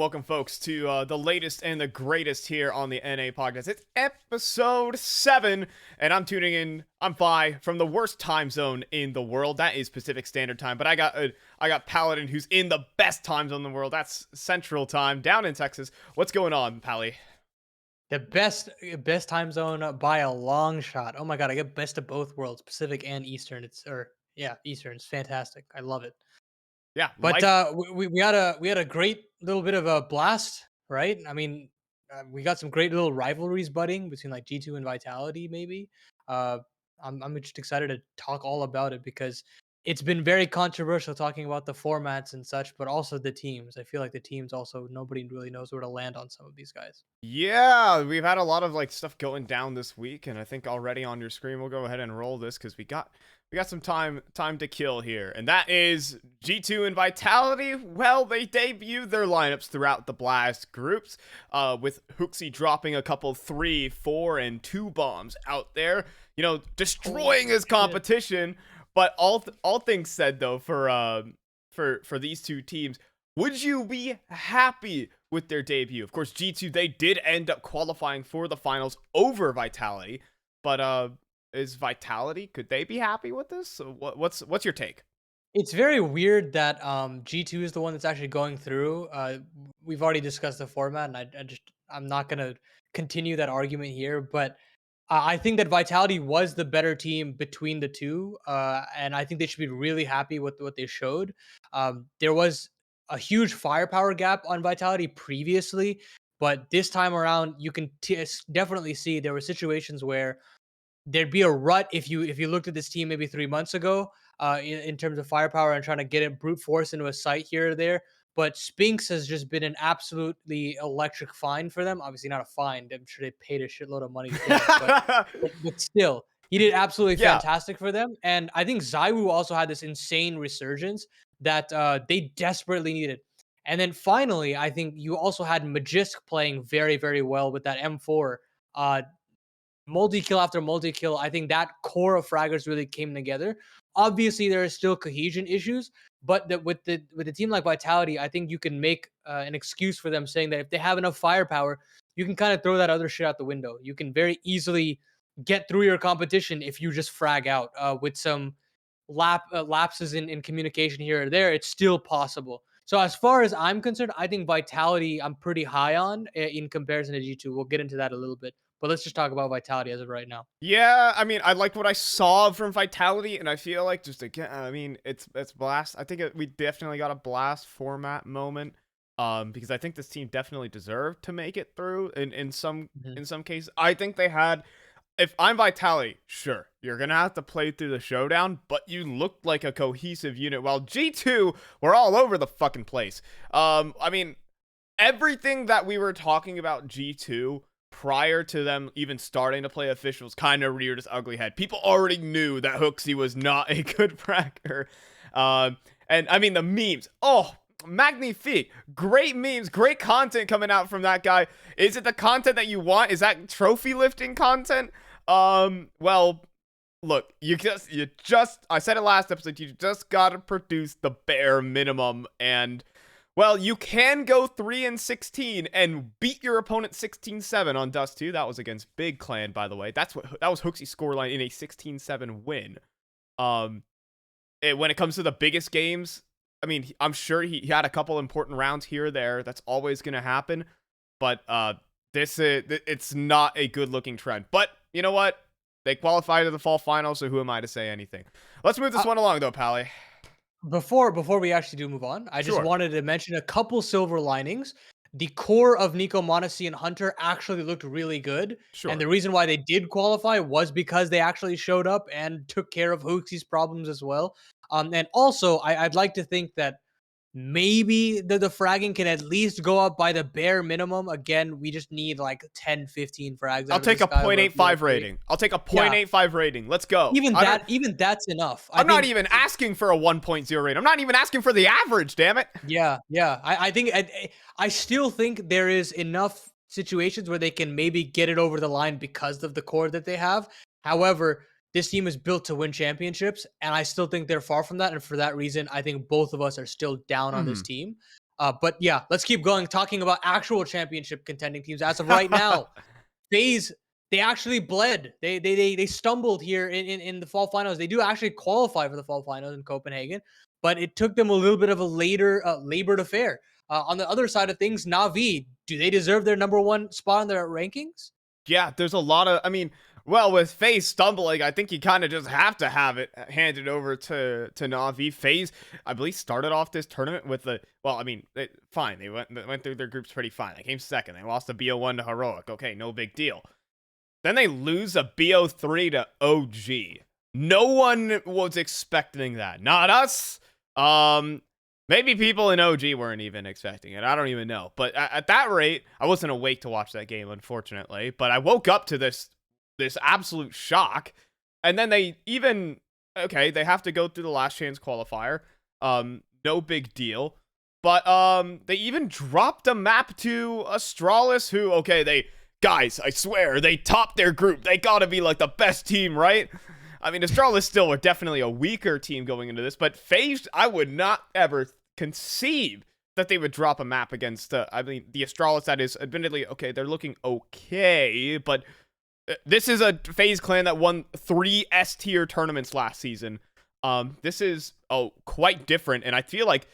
welcome, folks, to the latest and the greatest here on the NA podcast. It's episode 7, and I'm tuning in. I'm Fi from the worst time zone in the world. That is Pacific Standard Time, but I got Paladin, who's in the best time zone in the world. That's Central Time, down in Texas. What's going on, Pally? The best time zone by a long shot. Oh my god, I get best of both worlds, Pacific and Eastern. Eastern. It's fantastic. I love it. Yeah, But life. we had a great little bit of a blast, right? I mean, we got some great little rivalries budding between like G2 and Vitality, maybe. Uh, I'm just excited to talk all about it because it's been very controversial talking about the formats and such, but also the teams. I feel like the teams also nobody really knows where to land on some of these guys. Yeah, we've had a lot of stuff going down this week, and I think already on your screen we'll go ahead and roll this because we got some time to kill here, and that is G2 and Vitality. Well, they debuted their lineups throughout the Blast groups, with Hooksy dropping a couple 3, 4, and 2 bombs out there, destroying his competition. But all things said, though, for these two teams, would you be happy with their debut? Of course, G2, they did end up qualifying for the finals over Vitality, but is Vitality, could they be happy with this? So what's your take? It's very weird that G2 is the one that's actually going through. We've already discussed the format, and I'm not gonna continue that argument here. But I think that Vitality was the better team between the two, and I think they should be really happy with what they showed. There was a huge firepower gap on Vitality previously, but this time around, you can definitely see there were situations where there'd be a rut if you looked at this team maybe 3 months ago, in terms of firepower and trying to get it brute force into a site here or there. But Spinks has just been an absolutely electric find for them. Obviously not a find. I'm sure they paid a shitload of money to get it, but still, he did absolutely Yeah. fantastic for them. And I think ZywOo also had this insane resurgence that they desperately needed. And then finally, I think you also had Magisk playing very, very well with that M4. Multi-kill after multi-kill. I think that core of fraggers really came together. Obviously, there are still cohesion issues, but with the team like Vitality, I think you can make an excuse for them saying that if they have enough firepower, you can kind of throw that other shit out the window. You can very easily get through your competition if you just frag out with some lapses in communication here or there. It's still possible. So as far as I'm concerned, I think Vitality I'm pretty high on in comparison to G2. We'll get into that a little bit. But let's just talk about Vitality as of right now. Yeah, I mean, I like what I saw from Vitality, and I feel like just again, I mean, it's Blast. I think we definitely got a Blast format moment, because I think this team definitely deserved to make it through. In some cases, I think they had. If I'm Vitality, sure, you're gonna have to play through the showdown, but you looked like a cohesive unit. While G2 were all over the fucking place. I mean, everything that we were talking about G2 prior to them even starting to play officials kind of reared its ugly head. People already knew that Hooksy was not a good fracker. And I mean, the memes. Oh, magnifique. Great memes, great content coming out from that guy. Is it the content that you want? Is that trophy lifting content? Well, look, you just, I said it last episode, you just gotta produce the bare minimum, and well, you can go 3-16 and beat your opponent 16-7 on Dust 2. That was against Big Clan, by the way. That was Hooksy's scoreline in a 16-7 win. When it comes to the biggest games, I mean, I'm sure he had a couple important rounds here or there. That's always going to happen. But it's not a good-looking trend. But you know what? They qualified to the fall final, so who am I to say anything? Let's move this one along, though, Pally. Before we actually do move on, I just wanted to mention a couple silver linings. The core of Nico, Monesi, and Hunter actually looked really good. Sure. And the reason why they did qualify was because they actually showed up and took care of Hooksy's problems as well. And also, I'd like to think that maybe the fragging can at least go up by the bare minimum. Again, we just need like 10, 15 frags. I'll take a 0.85 rating. I'll take a 0.85 rating. Let's go. Even that's enough. I'm not even asking for a 1.0 rating. I'm not even asking for the average, damn it. Yeah. I still think there is enough situations where they can maybe get it over the line because of the core that they have. However, this team is built to win championships, and I still think they're far from that. And for that reason, I think both of us are still down on this team. But yeah, let's keep going, talking about actual championship contending teams. As of right now, FaZe, they actually bled. They stumbled here in the fall finals. They do actually qualify for the fall finals in Copenhagen, but it took them a little bit of a later labored affair. On the other side of things, Na'Vi, do they deserve their #1 spot in their rankings? Yeah, there's a lot of, I mean, well, with FaZe stumbling, I think you kind of just have to have it handed over to Na'Vi. FaZe, I believe, started off this tournament with the, well, I mean, fine. They went through their groups pretty fine. They came second. They lost a BO1 to Heroic. Okay, no big deal. Then they lose a BO3 to OG. No one was expecting that. Not us. Maybe people in OG weren't even expecting it. I don't even know. But at that rate, I wasn't awake to watch that game, unfortunately. But I woke up to this absolute shock. And then they even, okay, they have to go through the last chance qualifier. No big deal. But they even dropped a map to Astralis, who, okay, guys, I swear, they topped their group. They gotta be like the best team, right? I mean, Astralis still were definitely a weaker team going into this, but FaZe, I would not ever conceive that they would drop a map against, I mean, the Astralis that is, admittedly, okay, they're looking okay, but this is a FaZe clan that won 3 S-tier tournaments last season. This is, quite different, and I feel like,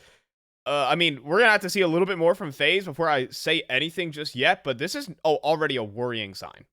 I mean, we're gonna have to see a little bit more from FaZe before I say anything just yet, but this is already a worrying sign.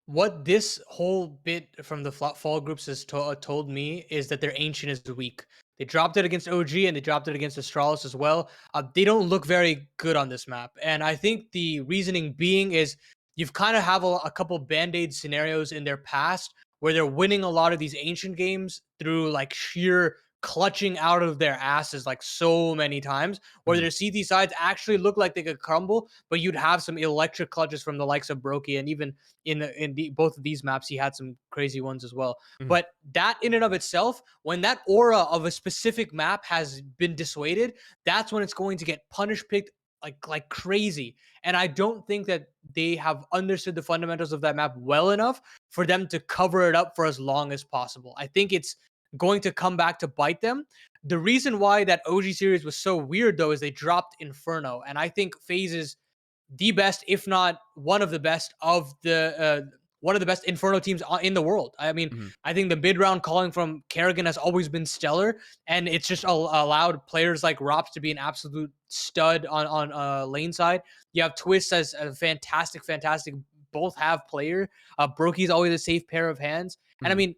What this whole bit from the fall groups has told me is that their ancient is weak. They dropped it against OG and they dropped it against Astralis as well. They don't look very good on this map. And I think the reasoning being is you've kind of have a couple band-aid scenarios in their past where they're winning a lot of these ancient games through like sheer clutching out of their asses like so many times, where their CT sides actually look like they could crumble, but you'd have some electric clutches from the likes of Brokey, and even in both of these maps, he had some crazy ones as well. But that in and of itself, when that aura of a specific map has been dissuaded, that's when it's going to get punish picked like crazy. And I don't think that they have understood the fundamentals of that map well enough for them to cover it up for as long as possible. I think it's going to come back to bite them. The reason why that OG series was so weird, though, is they dropped Inferno. And I think FaZe is the best, if not one of the best Inferno teams in the world. I mean, I think the mid-round calling from Kerrigan has always been stellar, and it's just allowed players like Rops to be an absolute stud on lane side. You have Twist as a fantastic both have player. Brokey's always a safe pair of hands. And I mean,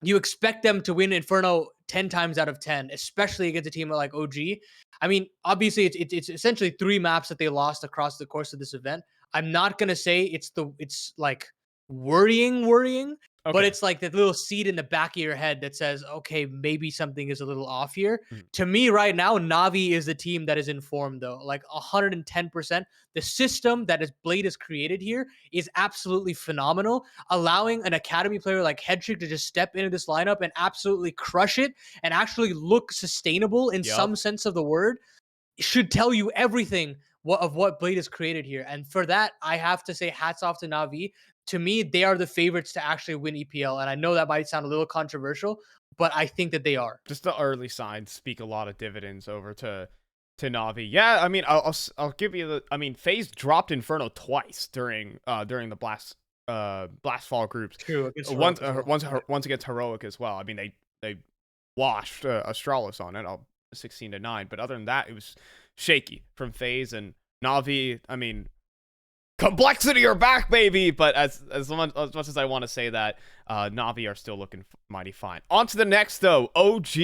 you expect them to win Inferno 10 times out of 10, especially against a team like OG. I mean, obviously, it's essentially 3 maps that they lost across the course of this event. I'm not gonna say it's like worrying, but it's like that little seed in the back of your head that says, okay, maybe something is a little off here. To me, right now, Na'Vi is the team that is informed, though, like 110%. The system that Blade has created here is absolutely phenomenal, allowing an academy player like Headtrick to just step into this lineup and absolutely crush it and actually look sustainable in some sense of the word. Should tell you everything of what Blade has created here. And for that, I have to say hats off to Na'Vi. To me, they are the favorites to actually win EPL. And I know that might sound a little controversial, but I think that they are. Just the early signs speak a lot of dividends over to Na'Vi. Yeah, I mean, I'll give you the, I mean, FaZe dropped Inferno twice during the Blast Fall groups. True. Once against Heroic as well. I mean, they washed Astralis on it. 16-9, but other than that, it was shaky from FaZe. And Na'Vi, I mean, complexity are back, baby. But as much as I want to say that, Na'Vi are still looking mighty fine. On to the next, though, OG.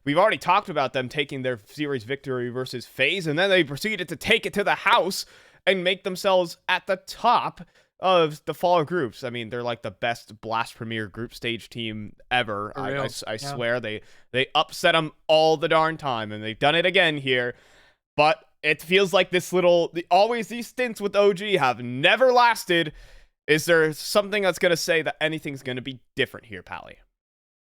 We've already talked about them taking their series victory versus FaZe, and then they proceeded to take it to the house and make themselves at the top of the fall groups. I mean, they're like the best Blast Premier group stage team ever. I swear they upset them all the darn time, and they've done it again here. But it feels like always these stints with OG have never lasted. Is there something that's going to say that anything's going to be different here, Pally?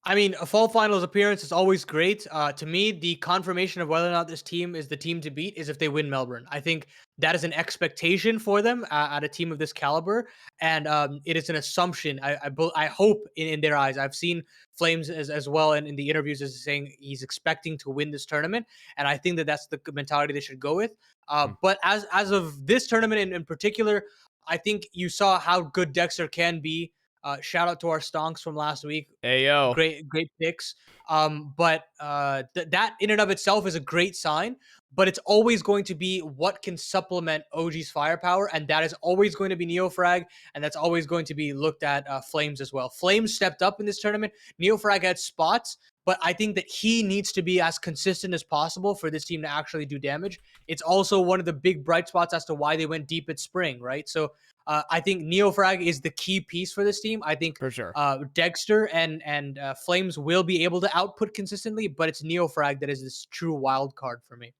I mean, a fall finals appearance is always great. To me, the confirmation of whether or not this team is the team to beat is if they win Melbourne. I think that is an expectation for them at a team of this caliber, and it is an assumption. I hope in their eyes. I've seen Flames as well, and in the interviews is saying he's expecting to win this tournament, and I think that that's the mentality they should go with. Hmm. But as of this tournament in particular, I think you saw how good Dexter can be. Shout out to our stonks from last week. Ayo. Great picks. But that in and of itself is a great sign. But it's always going to be what can supplement OG's firepower, and that is always going to be Neofrag, and that's always going to be looked at Flames as well. Flames stepped up in this tournament. Neofrag had spots, but I think that he needs to be as consistent as possible for this team to actually do damage. It's also one of the big bright spots as to why they went deep at spring, right? So I think Neofrag is the key piece for this team. I think For sure. Dexter and Flames will be able to output consistently, but it's Neofrag that is this true wild card for me.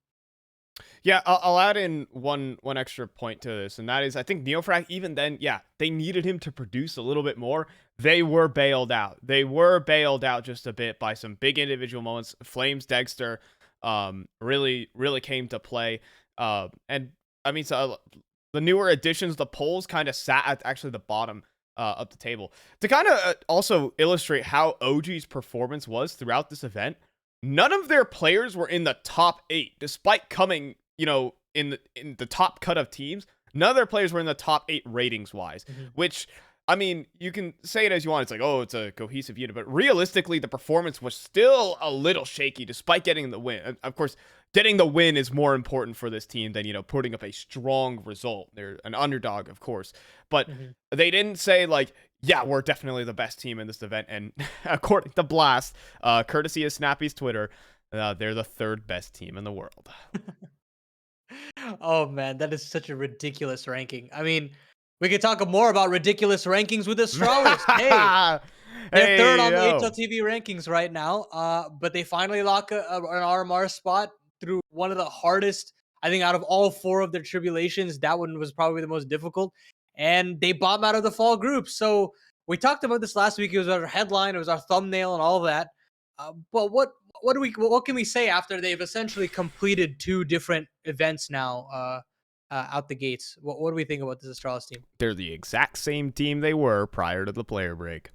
Yeah, I'll add in one extra point to this, and that is I think Neofrag, even then, yeah, they needed him to produce a little bit more. They were bailed out. They were bailed out just a bit by some big individual moments. Flames Dexter really came to play. And I mean, so the newer additions, the polls kind of sat at actually the bottom of the table. To kind of also illustrate how OG's performance was throughout this event, none of their players were in the top 8, despite coming, in the top cut of teams. None of their players were in the top 8 ratings wise, which, I mean, you can say it as you want. It's like, oh, it's a cohesive unit, but realistically, the performance was still a little shaky despite getting the win. Of course, getting the win is more important for this team than, putting up a strong result. They're an underdog, of course, but they didn't say like, yeah, we're definitely the best team in this event. And according to Blast, courtesy of Snappy's Twitter, they're the 3rd best team in the world. Oh man, that is such a ridiculous ranking. I mean, we could talk more about ridiculous rankings with Astralis. Hey, they're third on the HLTV rankings right now. But they finally lock an RMR spot through one of the hardest, I think, out of all 4 of their tribulations. That one was probably the most difficult, and they bomb out of the fall group. So we talked about this last week. It was our headline, it was our thumbnail, and all of that. But what can we say after they've essentially completed 2 different events now out the gates? What do we think about this Astralis team? They're the exact same team they were prior to the player break.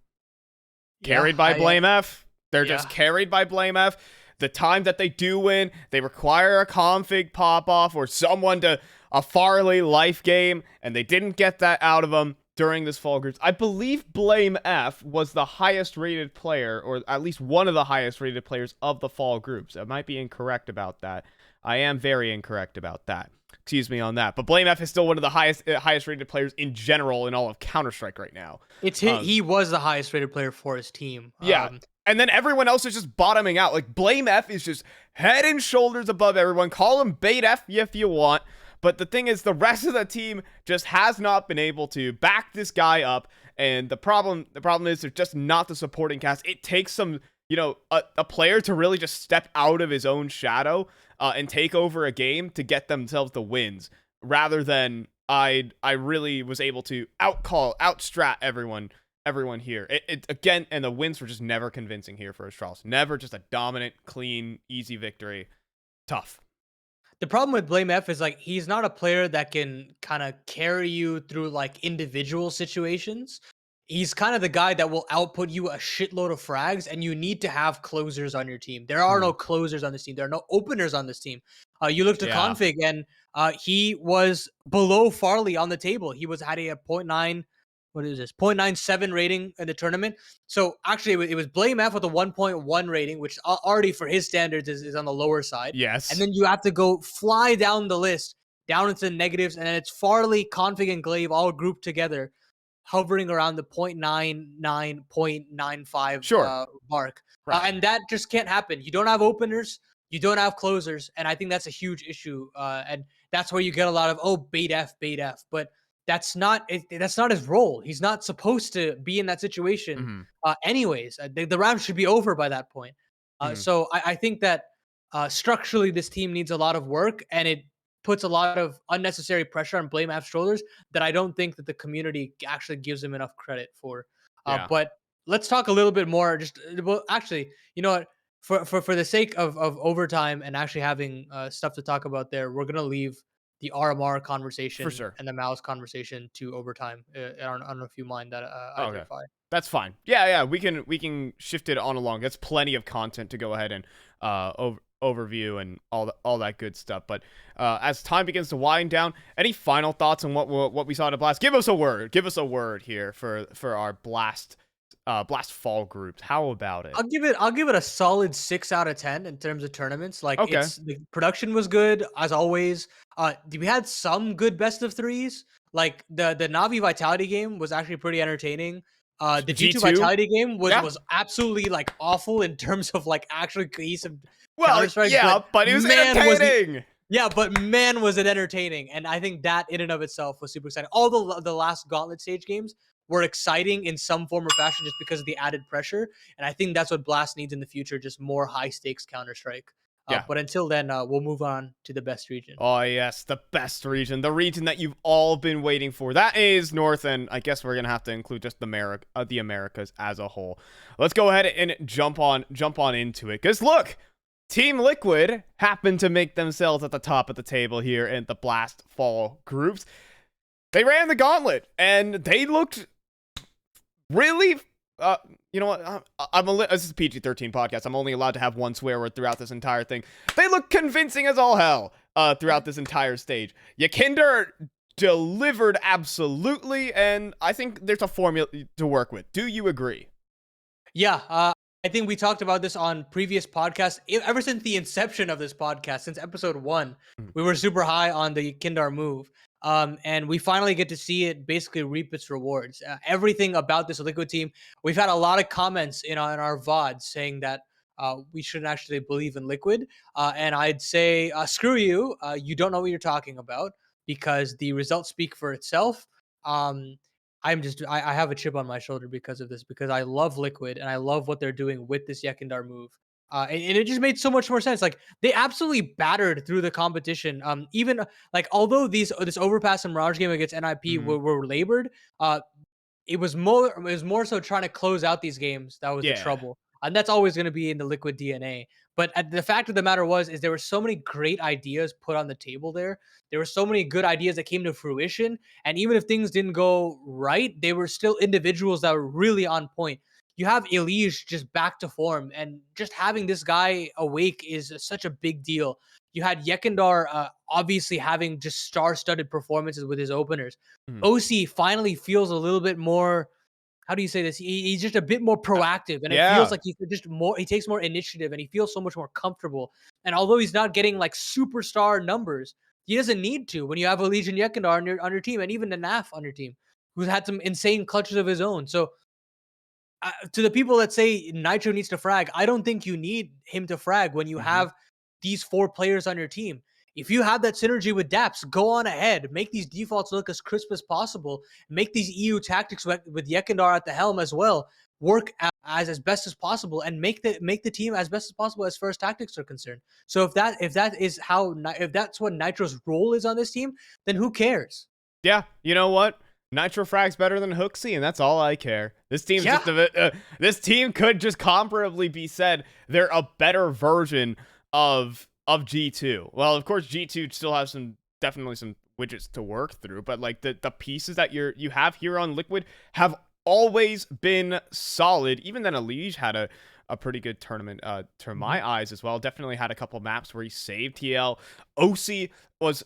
Carried by Blame F. They're just carried by Blame F. The time that they do win, they require a config pop-off or someone to a Farley life game, and they didn't get that out of them during this fall groups. I believe Blame F was the highest rated player, or at least one of the highest rated players of the fall groups. I might be incorrect about that. I am very incorrect about that. Excuse me on that. But Blame F is still one of the highest rated players in general in all of Counter-Strike right now. He was the highest rated player for his team. Yeah. And then everyone else is just bottoming out. Like, Blame F is just head and shoulders above everyone. Call him Bait F if you want. But the thing is, the rest of the team just has not been able to back this guy up. And the problem is they're just not the supporting cast. It takes some, a player to really just step out of his own shadow and take over a game to get themselves the wins, rather than I really was able to outstrat everyone here. It again, and the wins were just never convincing here for Astralis. Never just a dominant, clean, easy victory. Tough. The problem with Blame F is like he's not a player that can kind of carry you through like individual situations. He's kind of the guy that will output you a shitload of frags, and you need to have closers on your team. There are no closers on this team. There are no openers on this team. You look to config, and he was below Farley on the table. He had a 0.97 rating in the tournament. So actually, it was Blame F with a 1.1 rating, which already for his standards is on the lower side. Yes. And then you have to go fly down the list, down into the negatives, and then it's Farley, Config, and Glaive all grouped together, hovering around the 0.99, 0.95 mark. Right. And that just can't happen. You don't have openers. You don't have closers. And I think that's a huge issue. And that's where you get a lot of, bait F. But that's not his role. He's not supposed to be in that situation. Anyways, the round should be over by that point. So I think that structurally this team needs a lot of work, and it puts a lot of unnecessary pressure on Blame F's shoulders that I don't think that the community actually gives him enough credit for. But let's talk a little bit more. Just well, actually, you know what? For the sake of overtime and actually having stuff to talk about there, we're gonna leave the RMR For conversation sure. and the MOUZ conversation to overtime. I don't know if you mind that either, Okay. Fi. That's fine. Yeah, yeah, we can shift it on along. That's plenty of content to go ahead and overview and all that good stuff. But as time begins to wind down, any final thoughts on what we saw at Blast? Give us a word. Give us a word here for our Blast fall groups. How about it? I'll give it a solid 6 out of 10 in terms of tournaments. Like Okay. the production was good as always. We had some good best of threes. Like the Navi Vitality game was actually pretty entertaining. The G2 G2? Vitality game Yeah. was absolutely like awful in terms of like actually cohesive Well, Counter Strike. yeah, but it was entertaining. But man, was it entertaining. And I think that in and of itself was super exciting. All the last Gauntlet stage games were exciting in some form or fashion just because of the added pressure. And I think that's what Blast needs in the future, just more high stakes Counter Strike. Yeah. But until then, we'll move on to the best region. Oh, yes, the best region. The region that you've all been waiting for. That is North, and I guess we're going to have to include just the Americas as a whole. Let's go ahead and jump on into it. Because look, Team Liquid happened to make themselves at the top of the table here in the Blast Fall groups. They ran the gauntlet, and they looked really... you know what? This is a PG-13 podcast. I'm only allowed to have one swear word throughout this entire thing. They look convincing as all hell throughout this entire stage. Yakinder delivered absolutely, and I think there's a formula to work with. Do you agree? Yeah, I think we talked about this on previous podcasts. Ever since the inception of this podcast, since episode 1, we were super high on the Kindar move. And we finally get to see it basically reap its rewards. Everything about this Liquid team, we've had a lot of comments in our VODs saying that we shouldn't actually believe in Liquid. And I'd say, screw you. You don't know what you're talking about because the results speak for itself. I have a chip on my shoulder because of this, because I love Liquid and I love what they're doing with this Yekindar move. And it just made so much more sense. Like they absolutely battered through the competition. Even like although this overpass and Mirage game against NIP were labored, it was more so trying to close out these games that was the trouble. And that's always going to be in the Liquid DNA. But the fact of the matter is there were so many great ideas put on the table there. There were so many good ideas that came to fruition. And even if things didn't go right, they were still individuals that were really on point. You have Elige just back to form, and just having this guy awake is such a big deal. You had Yekindar obviously having just star-studded performances with his openers. OC finally feels a little bit more, how do you say this? He's just a bit more proactive, and it feels like he's just more. He takes more initiative, and he feels so much more comfortable. And although he's not getting like superstar numbers, he doesn't need to when you have a Legion Yekindar on your team, and even a NAF on your team, who's had some insane clutches of his own. So, to the people that say Nitro needs to frag, I don't think you need him to frag when you have these 4 players on your team. If you have that synergy with Daps, go on ahead. Make these defaults look as crisp as possible. Make these EU tactics with Yekindar at the helm as well work as best as possible, and make the team as best as possible as far as tactics are concerned. So if that's what Nitro's role is on this team, then who cares? Yeah, you know what? Nitro Frag's better than Hooksy, and that's all I care. This team's just this team could just comparably be said they're a better version of G2. Well, of course, G2 still has definitely some widgets to work through, but like the pieces that you have here on Liquid have always been solid. Even then, Elige had a pretty good tournament to my eyes as well. Definitely had a couple maps where he saved TL. OC was,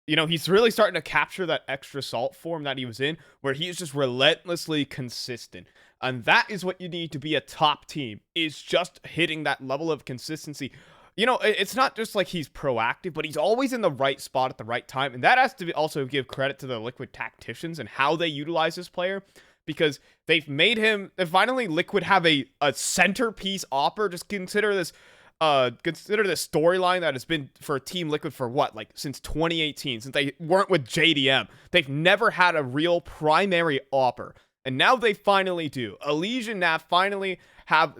he's really starting to capture that extra salt form that he was in, where he is just relentlessly consistent. And that is what you need to be a top team, is just hitting that level of consistency. It's not just like he's proactive, but he's always in the right spot at the right time. And that has to also give credit to the Liquid tacticians and how they utilize this player, because they've finally Liquid have a centerpiece opper. Just consider this storyline that has been for Team Liquid for since 2018, since they weren't with JDM. They've never had a real primary opper, and now they finally do. Elige and Nav finally have,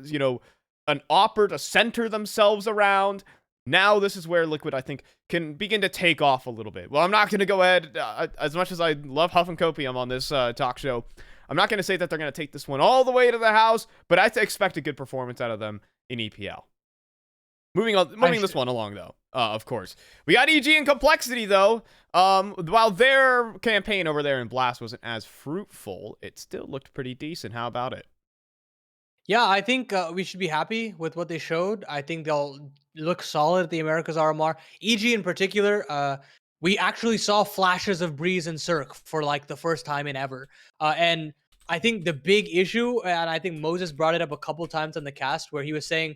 an opper to center themselves around. Now this is where Liquid, I think, can begin to take off a little bit. Well, I'm not going to go ahead, as much as I love Huff and Copium on this talk show, I'm not going to say that they're going to take this one all the way to the house, but I expect a good performance out of them in EPL. Moving this one along, though, of course. We got EG and Complexity, though. While their campaign over there in Blast wasn't as fruitful, it still looked pretty decent. How about it? Yeah, I think we should be happy with what they showed. I think they'll look solid at the Americas RMR. EG in particular, we actually saw flashes of Breeze and Cirque for like the first time in ever. And I think the big issue, and I think Moses brought it up a couple times on the cast, where he was saying,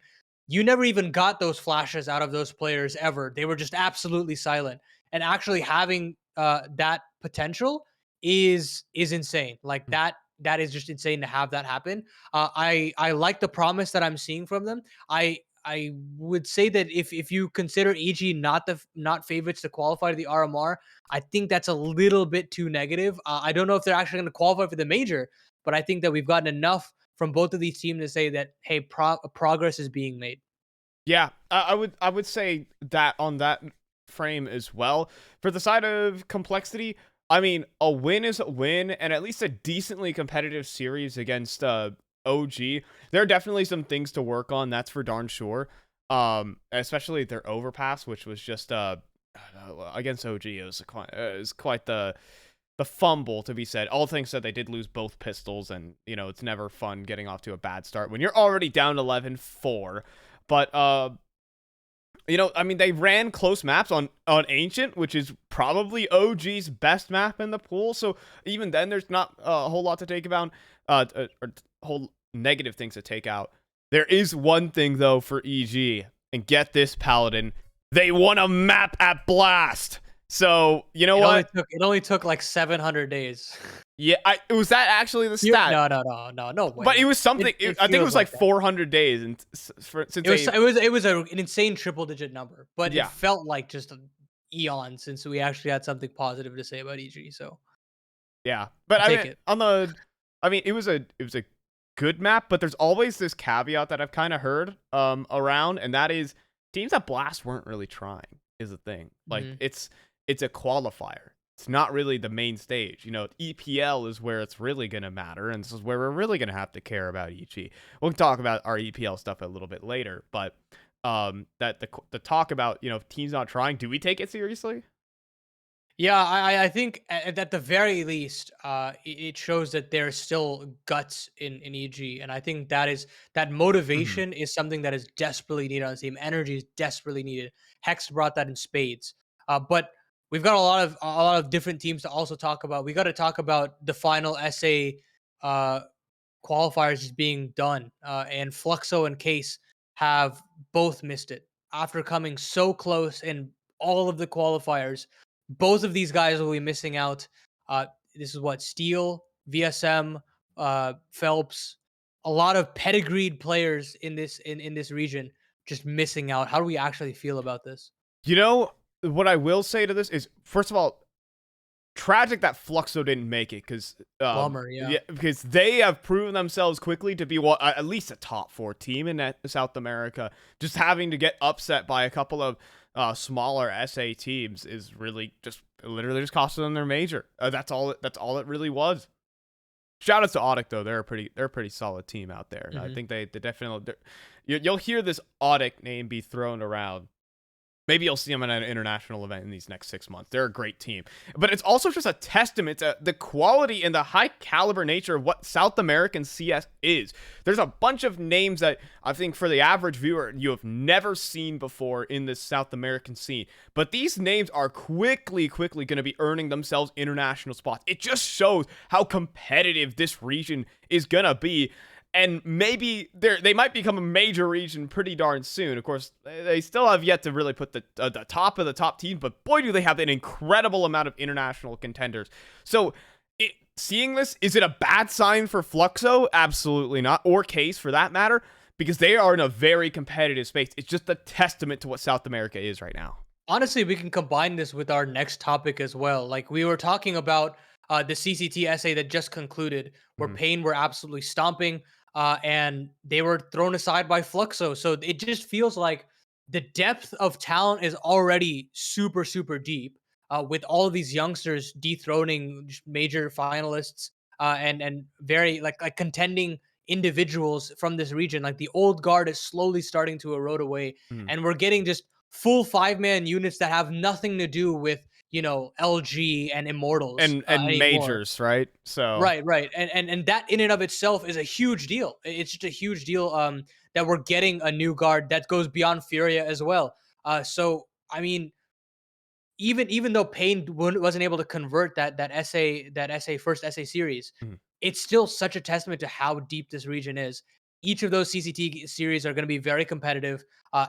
you never even got those flashes out of those players ever. They were just absolutely silent. And actually having that potential is insane. Like that is just insane to have that happen. I like the promise that I'm seeing from them. I would say that if you consider EG not favorites to qualify to the RMR, I think that's a little bit too negative. I don't know if they're actually going to qualify for the major, but I think that we've gotten enough from both of these teams to say that hey, progress is being made. Yeah, I would say that on that frame as well. For the side of Complexity, I mean, a win is a win, and at least a decently competitive series against OG. There are definitely some things to work on, that's for darn sure. Especially their overpass, which was just against OG. It was quite the fumble, to be said. All things said, they did lose both pistols, and it's never fun getting off to a bad start when you're already down 11-4. But I mean, they ran close maps on Ancient, which is probably OG's best map in the pool. So even then, there's not a whole lot to take about, or whole negative things to take out. There is one thing, though, for EG, and get this, Paladin. They won a map at Blast. So, you know what? It only took like 700 days. Yeah, was that actually the stat? No way. But it was something. I think it was like 400 days, and it was an insane triple-digit number. But yeah, it felt like just an eon since we actually had something positive to say about EG. So yeah, but I mean, it was a good map, but there's always this caveat that I've kind of heard around, and that is teams at Blast weren't really trying. Is the thing. Like it's a qualifier. It's not really the main stage. EPL is where it's really going to matter, and this is where we're really going to have to care about EG. We'll talk about our EPL stuff a little bit later, but that the talk about, teams not trying, do we take it seriously? Yeah, I think at the very least, it shows that there's still guts in EG, and I think that motivation is something that is desperately needed on the team. Energy is desperately needed. Hex brought that in spades, but we've got a lot of different teams to also talk about. We got to talk about the final SA qualifiers just being done, and Fluxo and Case have both missed it after coming so close in all of the qualifiers. Both of these guys will be missing out. This is what Steel, VSM, Phelps, a lot of pedigreed players in this region just missing out. How do we actually feel about this? What I will say to this is, first of all, tragic that Fluxo didn't make it, because bummer, yeah, because they have proven themselves quickly to be at least a top 4 team in South America. Just having to get upset by a couple of smaller SA teams is really literally just costing them their major. That's all it really was. Shout out to Audic, though. They're a pretty solid team out there. I think they definitely. You'll hear this Audic name be thrown around. Maybe you'll see them at an international event in these next 6 months. They're a great team. But it's also just a testament to the quality and the high caliber nature of what South American CS is. There's a bunch of names that I think for the average viewer you have never seen before in this South American scene. But these names are quickly going to be earning themselves international spots. It just shows how competitive this region is going to be. And maybe they might become a major region pretty darn soon. Of course, they still have yet to really put the top of the top team, but boy, do they have an incredible amount of international contenders. So, seeing this, is it a bad sign for Fluxo? Absolutely not, or Case for that matter, because they are in a very competitive space. It's just a testament to what South America is right now. Honestly, we can combine this with our next topic as well. Like we were talking about the CCT SA that just concluded, where Pain were absolutely stomping. And they were thrown aside by Fluxo. So it just feels like the depth of talent is already super, super deep, with all of these youngsters dethroning major finalists. and very like contending individuals from this region. Like the old guard is slowly starting to erode away, Mhm. and we're getting just full 5-man units that have nothing to do with LG and Immortals And anymore. majors, right? So Right, right. And that in and of itself is a huge deal. It's just a huge deal that we're getting a new guard that goes beyond Furia as well. So I mean, even though Payne wasn't able to convert that SA first SA series, mhm. it's still such a testament to how deep this region is. Each of those CCT series are going to be very competitive.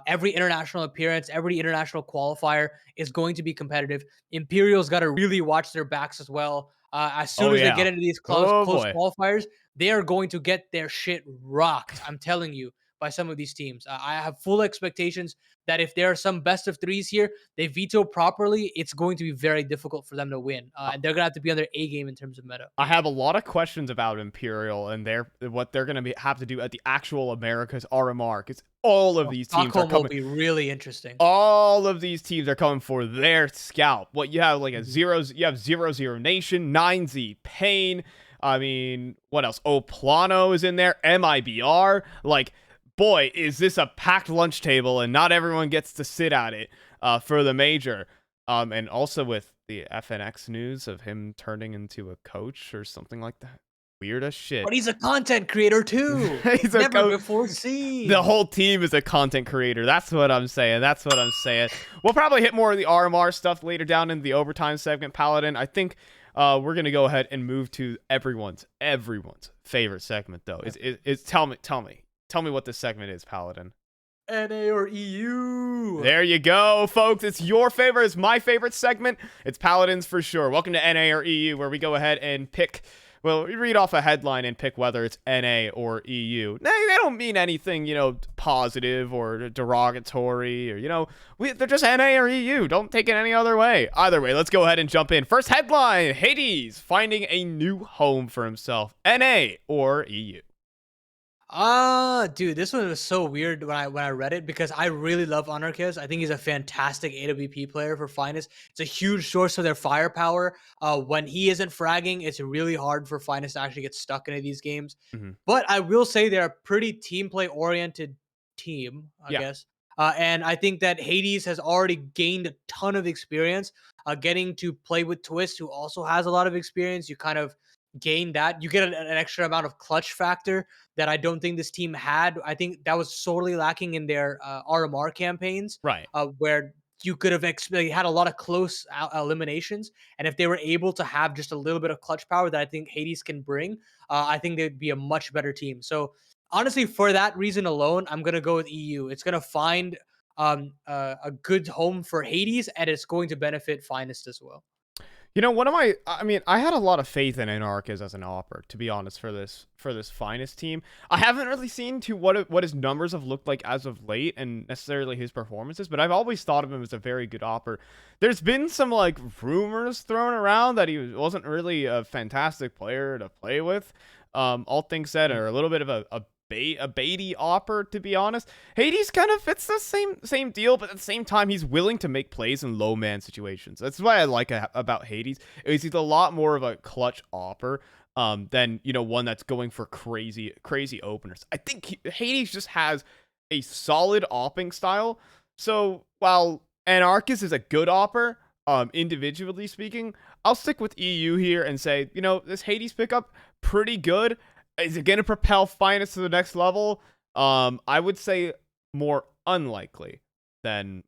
Every international appearance, every international qualifier is going to be competitive. Imperial's got to really watch their backs as well. As soon Oh as they yeah. get into these Oh close boy. qualifiers, they are going to get their shit rocked. I'm telling you, by some of these teams. I have full expectations that if there are some best of threes here, they veto properly, it's going to be very difficult for them to win. And they're going to have to be on their A game in terms of meta. I have a lot of questions about Imperial and what they're going to have to do at the actual America's RMR, because all of Oh, these teams are Stockholm will coming. be really interesting. All of these teams are coming for their scalp. What you have like a Mhm. zeros, you have 0-0 Nation, 9Z Pain. I mean, what else? Oh, Plano is in there. MIBR. Like, boy, is this a packed lunch table, and not everyone gets to sit at it for the major. And also with the FNX news of him turning into a coach or something like that. Weird as shit. But he's a content creator too. He's a Never coach. before The seen. whole team is a content creator. That's what I'm saying. That's what I'm saying. We'll probably hit more of the RMR stuff later down in the overtime segment, Paladin. I think we're gonna go ahead and move to everyone's favorite segment, though. Is tell me what this segment is, Paladin. NA or EU? There you go, folks. It's your favorite. It's my favorite segment. It's Paladin's for sure. Welcome to NA or EU, where we go ahead and pick. Well, we read off a headline and pick whether it's NA or EU. They don't mean anything, positive or derogatory or, they're just NA or EU. Don't take it any other way. Either way, let's go ahead and jump in. First headline, Hades finding a new home for himself. NA or EU? Dude, this one was so weird when I read it because I really love Anarchist. I think he's a fantastic AWP player for Finest. It's a huge source of their firepower. When he isn't fragging, it's really hard for Finest to actually get stuck into these games. Mm-hmm. But I will say they're a pretty team play oriented team, I Yeah. guess. And I think that Hades has already gained a ton of experience. Getting to play with Twist, who also has a lot of experience, you kind of gain that. You get an extra amount of clutch factor that I don't think this team had. I think that was sorely lacking in their RMR campaigns, Right. where you could have they had a lot of close eliminations, and if they were able to have just a little bit of clutch power that I think Hades can bring, I think they'd be a much better team. So honestly, for that reason alone, I'm gonna go with EU. It's gonna find a good home for Hades, and it's going to benefit Finest as well. I had a lot of faith in Anarchis as an opper, to be honest, for this Finest team. I haven't really seen to what his numbers have looked like as of late and necessarily his performances, but I've always thought of him as a very good opper. There's been some like rumors thrown around that he wasn't really a fantastic player to play with. All things said, or a little bit of a baity opper, to be honest. Hades kind of fits the same deal, but at the same time, he's willing to make plays in low man situations. That's what I like about Hades. He's a lot more of a clutch opper than one that's going for crazy openers. I think Hades just has a solid opping style. So while Anarchis is a good opper, individually speaking, I'll stick with EU here and say, this Hades pickup pretty good. Is it going to propel Finest to the next level? I would say more unlikely than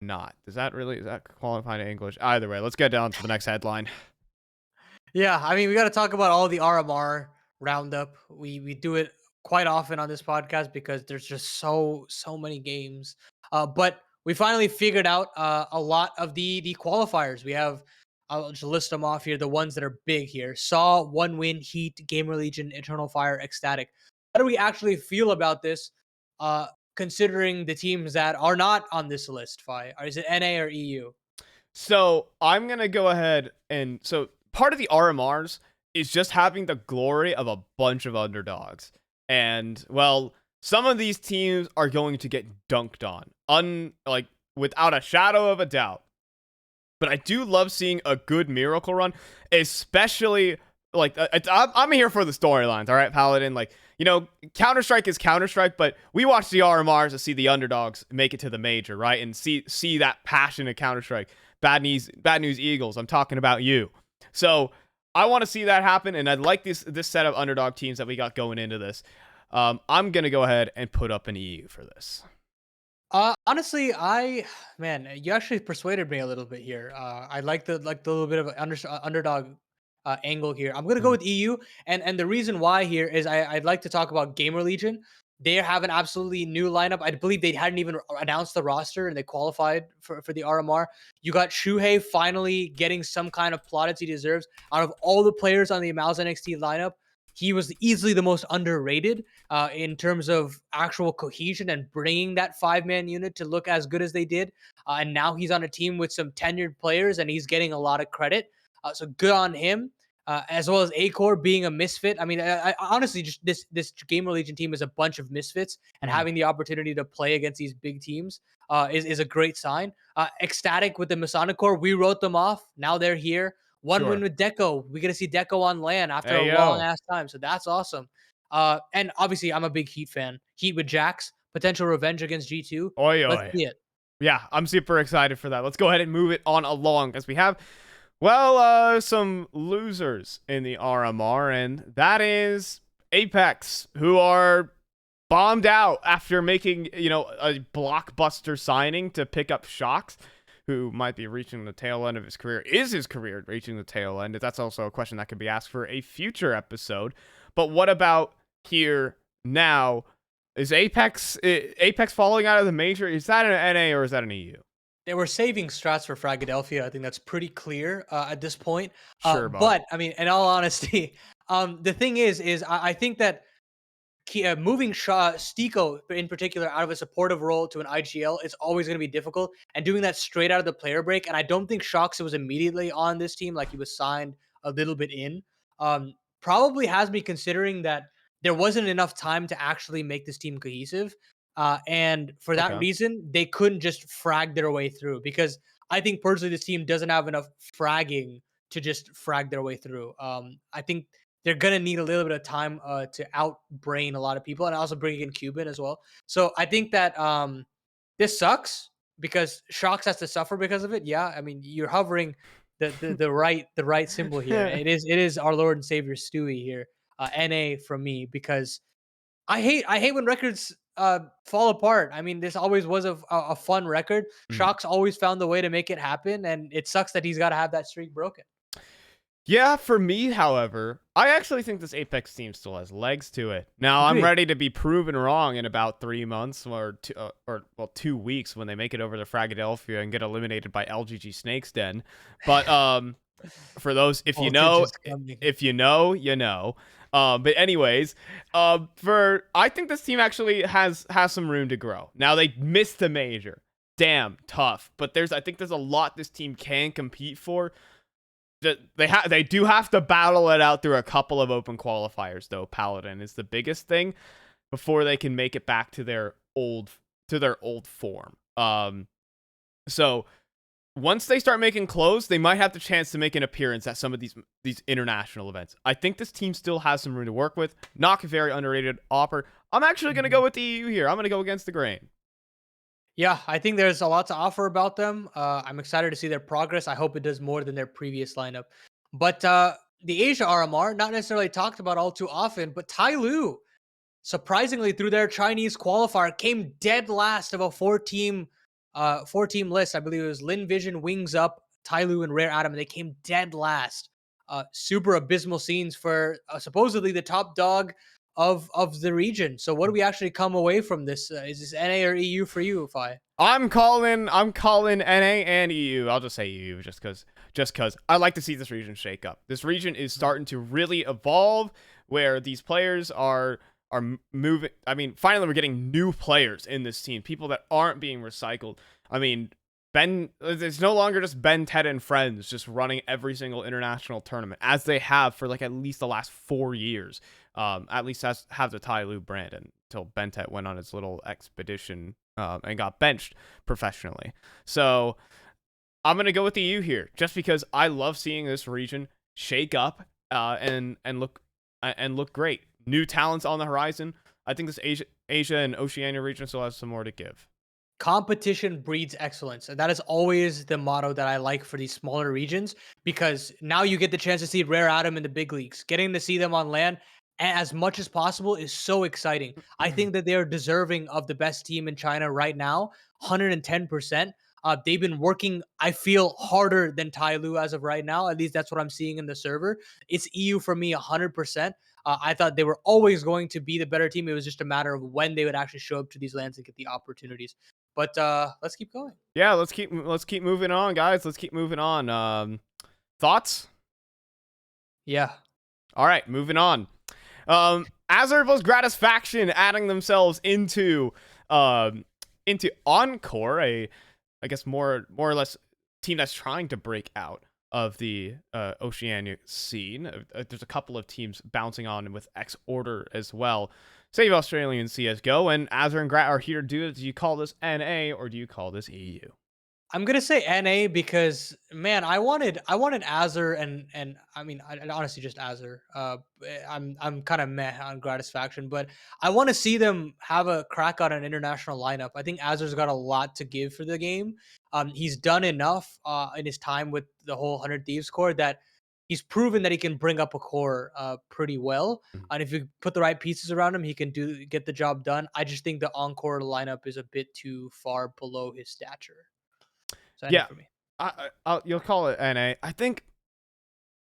not. Is that qualified in English? Either way, let's get down to the next headline. Yeah, I mean, we got to talk about all the RMR roundup. We do it quite often on this podcast because there's just so many games. But we finally figured out a lot of the qualifiers. We have, I'll just list them off here. The ones that are big here: Saw, One Win, Heat, Gamer Legion, Eternal Fire, Ecstatic. How do we actually feel about this? Considering the teams that are not on this list, Fi, is it NA or EU? So I'm gonna go ahead and part of the RMRs is just having the glory of a bunch of underdogs. And well, some of these teams are going to get dunked on, without a shadow of a doubt. But I do love seeing a good miracle run, especially like I'm here for the storylines, all right, Paladin. Like, you know, Counter-Strike is Counter-Strike, but we watch the RMRs to see the underdogs make it to the major, right? And see that passion of Counter-Strike. Bad news Eagles. I'm talking about you. So I want to see that happen, and I'd like this set of underdog teams that we got going into this. I'm gonna go ahead and put up an EU for this. Honestly, man, you actually persuaded me a little bit here. I like the little bit of an underdog angle here. I'm gonna go Mm. with EU, and the reason why here is I'd like to talk about Gamer Legion. They have an absolutely new lineup. I believe they hadn't even announced the roster and they qualified for the RMR. You got Shuhei finally getting some kind of plaudits he deserves. Out of all the players on the MOUZ NXT lineup, he was easily the most underrated in terms of actual cohesion and bringing that 5-man unit to look as good as they did. And now he's on a team with some tenured players and he's getting a lot of credit. So good on him. As well as Acor being a misfit. I mean, I honestly, just this Gamer Legion team is a bunch of misfits, and Mhm. having the opportunity to play against these big teams is a great sign. Ecstatic with the Masonic Corps, we wrote them off. Now they're here. One win Sure. with Deco. We're gonna see Deco on LAN after a Hey long yo. ass time, so that's awesome. And obviously, I'm a big Heat fan. Heat with Jax, potential revenge against G2. Oi Let's oi. see it. Yeah, I'm super excited for that. Let's go ahead and move it on along as we have, some losers in the RMR, and that is Apex, who are bombed out after making, a blockbuster signing to pick up Shox, who might be reaching the tail end of his career. Is his career reaching the tail end? That's also a question that could be asked for a future episode. But what about here now? Is Apex falling out of the major? Is that an NA or is that an EU? They were saving strats for Fragadelphia. I think that's pretty clear at this point. Sure, bud. But I mean, in all honesty, the thing is I think that moving Stiko in particular out of a supportive role to an IGL is always going to be difficult, and doing that straight out of the player break. And I don't think Shox was immediately on this team, like he was signed a little bit in. Probably has me considering that there wasn't enough time to actually make this team cohesive. And for that Okay. reason, they couldn't just frag their way through, because I think personally this team doesn't have enough fragging to just frag their way through. I think they're gonna need a little bit of time to outbrain a lot of people, and also bringing in Cuban as well. So I think that this sucks because Shox has to suffer because of it. Yeah, I mean you're hovering the right symbol here. It is our Lord and Savior Stewie here. NA from me, because I hate when records fall apart. I mean, this always was a fun record. Mhm. Shox always found the way to make it happen, and it sucks that he's got to have that streak broken. Yeah, for me, however, I actually think this Apex team still has legs to it. Now, I'm Agreed. ready to be proven wrong in about 3 months or 2 weeks when they make it over to Fragadelphia and get eliminated by LGG Snake's Den. But for those, if you Voltage know, is coming. if you know, you know. But anyways, I think this team actually has some room to grow. Now they missed the major, damn tough. But I think there's a lot this team can compete for. They do have to battle it out through a couple of open qualifiers, though. Paladin is the biggest thing before they can make it back to their old form. So once they start making close, they might have the chance to make an appearance at some of these international events. I think this team still has some room to work with. Not a very underrated offer. I'm actually going to go with the EU here. I'm going to go against the grain. Yeah, I think there's a lot to offer about them. I'm excited to see their progress. I hope it does more than their previous lineup. But the Asia RMR, not necessarily talked about all too often, but Tai Lu, surprisingly, through their Chinese qualifier, came dead last of a four-team list. I believe it was Lin Vision, Wings Up, Tai Lu, and Rare Atom, and they came dead last. Super abysmal scenes for supposedly the top dog of the region. So what do we actually come away from this? Is this NA or EU for you, Fi? I'm calling NA and EU. I'll just say EU just cuz I like to see this region shake up. This region is starting to really evolve where these players are moving. I mean, finally we're getting new players in this team, people that aren't being recycled. I mean, it's no longer just Ben, Ted, and friends just running every single international tournament as they have for like at least the last 4 years. At least have the Tai Lu brand until Ben Ted went on his little expedition and got benched professionally. So I'm going to go with the EU here just because I love seeing this region shake up and look great. New talents on the horizon. I think this Asia and Oceania region still has some more to give. Competition breeds excellence, and that is always the motto that I like for these smaller regions, because now you get the chance to see Rare Atom in the big leagues. Getting to see them on LAN as much as possible is so exciting. I think that they are deserving of the best team in China right now, 110%. They've been working, I feel, harder than Tai Lu as of right now. At least that's what I'm seeing in the server. It's EU for me 100%. I thought they were always going to be the better team. It was just a matter of when they would actually show up to these lands and get the opportunities. But let's keep going. Yeah, let's keep moving on, guys. Let's keep moving on. Thoughts? Yeah. All right, moving on. Azervo's Gratisfaction adding themselves into Encore, I guess more or less team that's trying to break out of the Oceania scene. There's a couple of teams bouncing on with X Order as well. Save Australian CSGO, and Azer and Grat are here to do it. Do you call this NA or do you call this EU? I'm gonna say NA because, man, I wanted Azer and I mean I honestly just Azer. I'm kind of meh on Gratisfaction, but I want to see them have a crack on an international lineup. I think Azer's got a lot to give for the game. He's done enough in his time with the whole 100 Thieves core that he's proven that he can bring up a core pretty well. Mhm. And if you put the right pieces around him, he can get the job done. I just think the Encore lineup is a bit too far below his stature. So NA Yeah, for me. you'll call it NA. I think,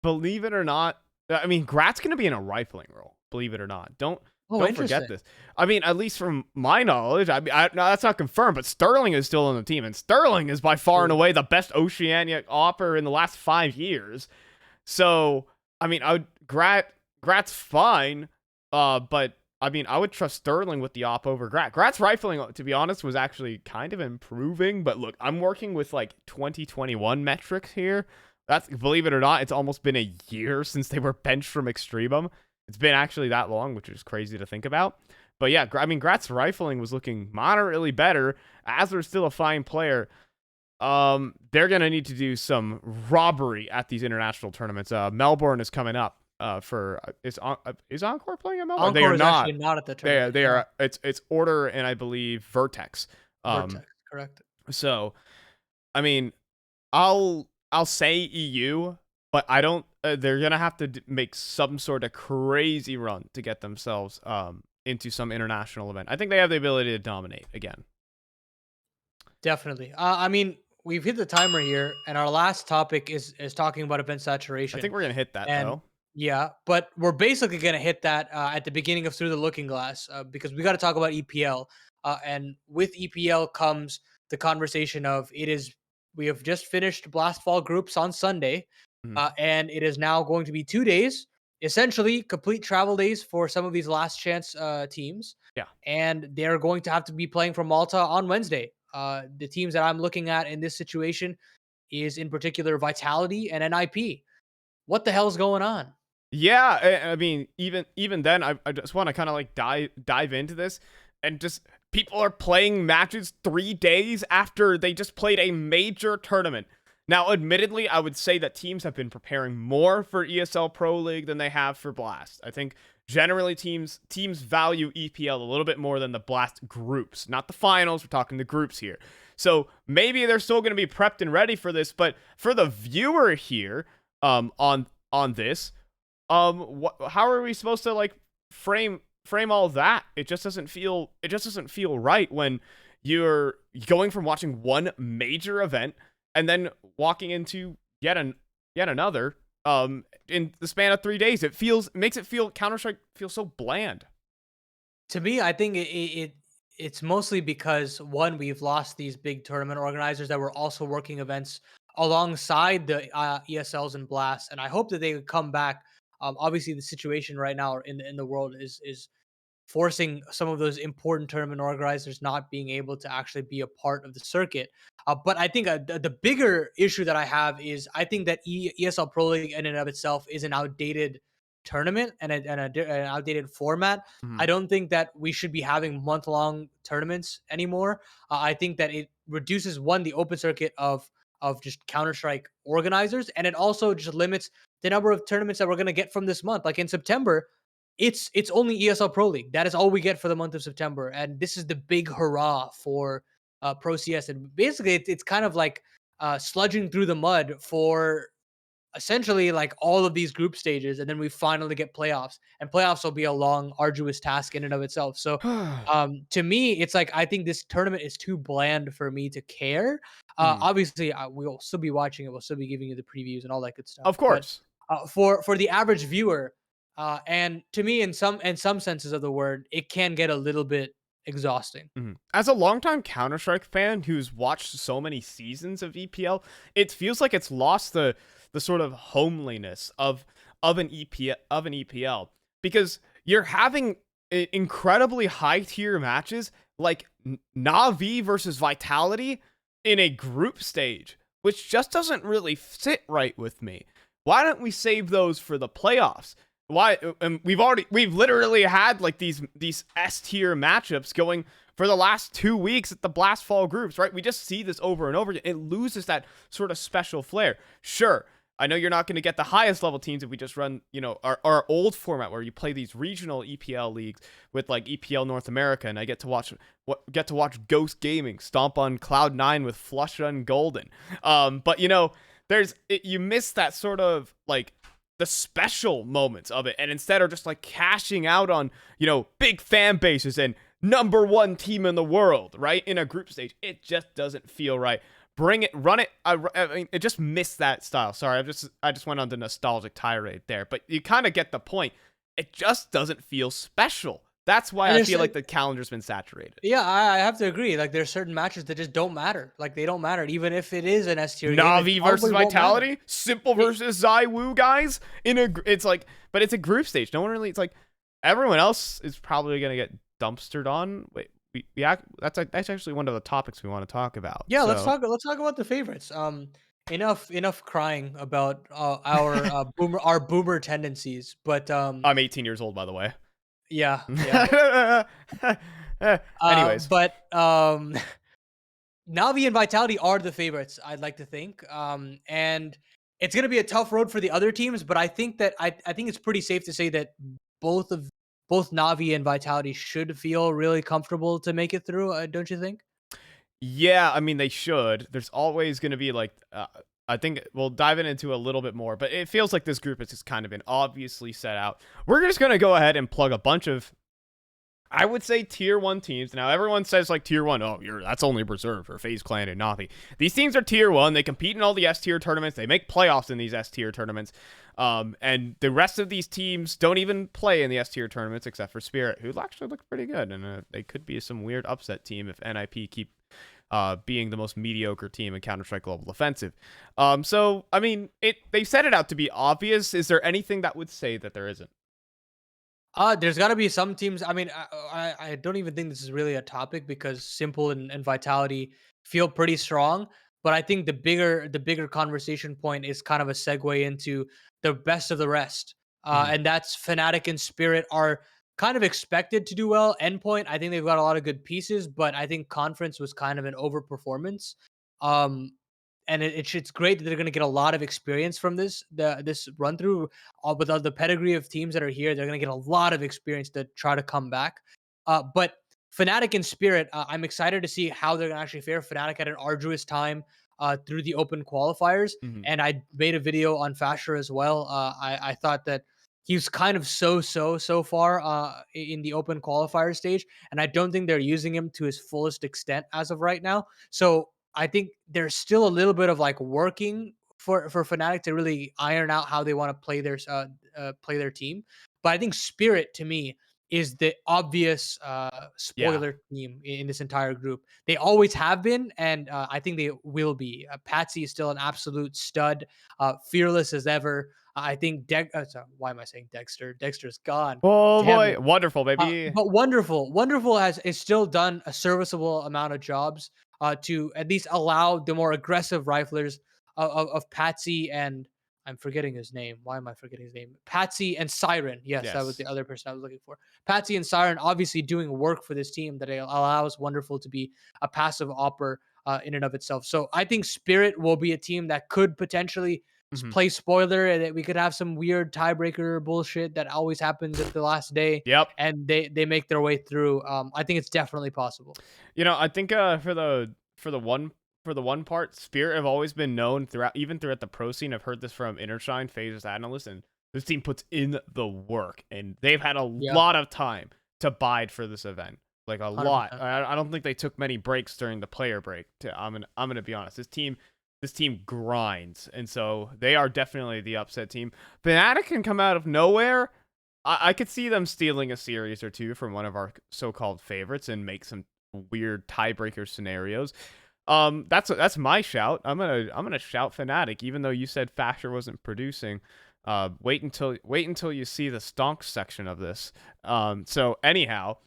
believe it or not, I mean, Grat's going to be in a rifling role, believe it or not. Don't forget Interesting. this. I mean, at least from my knowledge, I mean, no, that's not confirmed, but Sterling is still on the team, and Sterling is by far and away the best Oceania opper in the last 5 years. So, I mean, Grat's fine, but I mean, I would trust Sterling with the op over Grat. Grat's rifling, to be honest, was actually kind of improving, but look, I'm working with like 2021 metrics here. That's, believe it or not, it's almost been a year since they were benched from Extremum. It's been actually that long, which is crazy to think about. But yeah, I mean, Grat's rifling was looking moderately better. Azer's still a fine player. They're gonna need to do some robbery at these international tournaments. Melbourne is coming up. Is Encore playing at Melbourne? Encore They are is not. actually not at the tournament. They are. It's Order and I believe Vertex. Vertex, correct. So, I mean, I'll say EU, but I don't. They're gonna have to make some sort of crazy run to get themselves into some international event. I think they have the ability to dominate again. Definitely. I mean, we've hit the timer here, and our last topic is talking about event saturation. I think we're gonna hit that though. Yeah, but we're basically gonna hit that at the beginning of Through the Looking Glass because we got to talk about EPL, and with EPL comes the conversation of we have just finished Blast Fall groups on Sunday, and it is now going to be 2 days, essentially complete travel days for some of these last chance teams. Yeah. And they're going to have to be playing from Malta on Wednesday. The teams that I'm looking at in this situation is in particular Vitality and NIP. What the hell's going on? Yeah, I mean, even then, I just want to kind of like dive into this, and just people are playing matches 3 days after they just played a major tournament. Now, admittedly, I would say that teams have been preparing more for ESL Pro League than they have for Blast. I think generally teams value EPL a little bit more than the Blast groups, not the finals. We're talking the groups here. So maybe they're still going to be prepped and ready for this, but for the viewer here, on this. How are we supposed to like frame all that? It just doesn't feel right when you're going from watching one major event and then walking into yet another in the span of 3 days. Makes it feel Counter-Strike feel so bland. To me, I think it's mostly because, one, we've lost these big tournament organizers that were also working events alongside the ESLs and Blast, and I hope that they would come back. Obviously, the situation right now in the world is forcing some of those important tournament organizers not being able to actually be a part of the circuit. But I think the bigger issue that I have is I think that ESL Pro League in and of itself is an outdated tournament and an outdated format. I don't think that we should be having month-long tournaments anymore. I think that it reduces, one, the open circuit of just Counter-Strike organizers, and it also just limits the number of tournaments that we're gonna get from this month. Like in September, it's only ESL Pro League. That is all we get for the month of September, and this is the big hurrah for Pro CS. And basically, it's kind of like sludging through the mud for essentially like all of these group stages, and then we finally get playoffs, and playoffs will be a long arduous task in and of itself. So to me, it's like I think this tournament is too bland for me to care. Mm, Obviously we'll still be watching it, we'll still be giving you the previews and all that good stuff, of but course. for the average viewer, and to me, in some senses of the word, it can get a little bit exhausting. Mhm. As a longtime Counter-Strike fan who's watched so many seasons of EPL, it feels like it's lost the sort of homeliness of an EPL, because you're having incredibly high tier matches like Navi versus Vitality in a group stage, which just doesn't really sit right with me. Why don't we save those for the playoffs? Why? We've literally had like these S tier matchups going for the last 2 weeks at the Blast Fall groups, right? We just see this over and over again. It loses that sort of special flair. Sure, I know you're not going to get the highest level teams if we just run, our old format where you play these regional EPL leagues with like EPL North America, and I get to watch Ghost Gaming stomp on Cloud9 with Fluxo and Golden. But you miss that sort of like the special moments of it, and instead are just like cashing out on, big fan bases and #1 team in the world, right? In a group stage. It just doesn't feel right. Bring it, run it. I mean, it just missed that style. Sorry, I just went on the nostalgic tirade there, but you kind of get the point. It just doesn't feel special. That's why And I it's feel like, like the calendar's been saturated. yeah, I have to agree. Like, there's certain matches that just don't matter. Like, they don't matter. Even if it is an S tier game, it Navi versus probably won't matter. Vitality, Simple versus ZywOo, guys. It's like, but it's a group stage. No one really. It's like everyone else is probably gonna get dumpstered on. Wait, that's actually one of the topics we want to talk about. Yeah, let's So, talk. Let's talk about the favorites. Enough crying about our boomer tendencies. But I'm 18 years old, by the way. yeah, yeah. Anyways, But Navi and Vitality are the favorites, I'd like to think. And it's going to be a tough road for the other teams, but I think that I think it's pretty safe to say that both of both Navi and Vitality should feel really comfortable to make it through. Don't you think? yeah, I mean they should. There's always going to be like, I think we'll dive into a little bit more, but it feels like this group has just kind of been obviously set out. We're just going to go ahead and plug a bunch of, I would say, tier 1 teams. Now, everyone says like tier 1, that's only reserved for FaZe Clan and Navi. These teams are tier 1. They compete in all the S tier tournaments. They make playoffs in these S tier tournaments. And the rest of these teams don't even play in the S tier tournaments except for Spirit, who actually looked pretty good. And they could be some weird upset team if NIP keep being the most mediocre team in Counter-Strike Global Offensive. So, I mean, they set it out to be obvious. Is there anything that would say that there isn't? There's got to be some teams. I mean, I don't even think this is really a topic because Simple and Vitality feel pretty strong. But I think the bigger conversation point is kind of a segue into the best of the rest, Mhm. and that's Fnatic and Spirit are kind of expected to do well. Endpoint, I think they've got a lot of good pieces, but I think Conference was kind of an overperformance. Um, and it's great that they're going to get a lot of experience from this run through. With all the pedigree of teams that are here, they're going to get a lot of experience to try to come back. But Fnatic and Spirit, I'm excited to see how they're going to actually fare. Fnatic had an arduous time through the open qualifiers, Mhm. and I made a video on Fasher as well. I thought that he was kind of so far in the open qualifier stage, and I don't think they're using him to his fullest extent as of right now. So I think there's still a little bit of like working for Fnatic to really iron out how they want to play their team. But I think Spirit to me is the obvious Yeah. spoiler team in this entire group. They always have been, and I think they will be. Patsy is still an absolute stud, fearless as ever. I think why am I saying Dexter? Dexter's gone. Oh Damn boy, it. wonderful, baby. But Wonderful has still done a serviceable amount of jobs to at least allow the more aggressive riflers of Patsy and I'm forgetting his name. Why am I forgetting his name? Patsy and Siren. Yes, that was the Yes. other person I was looking for. Patsy and Siren obviously doing work for this team that allows Wonderful to be a passive opper in and of itself. So I think Spirit will be a team that could potentially Mhm. play spoiler, and that we could have some weird tiebreaker bullshit that always happens at the last day, Yep. and they make their way through. I think it's definitely possible. I think for the one part, Spirit have always been known throughout, even throughout the pro scene. I've heard this from Innershine, FaZe's analysts, and this team puts in the work, and they've had a Yeah, lot of time to bide for this event. Like a lot. 100%. I don't think they took many breaks during the player break. I'm gonna be honest. This team grinds, and so they are definitely the upset team. Fnatic can come out of nowhere. I could see them stealing a series or two from one of our so-called favorites and make some weird tiebreaker scenarios. That's my shout. I'm gonna shout Fnatic, even though you said Fasher wasn't producing. Wait until you see the STONKS section of this. So anyhow,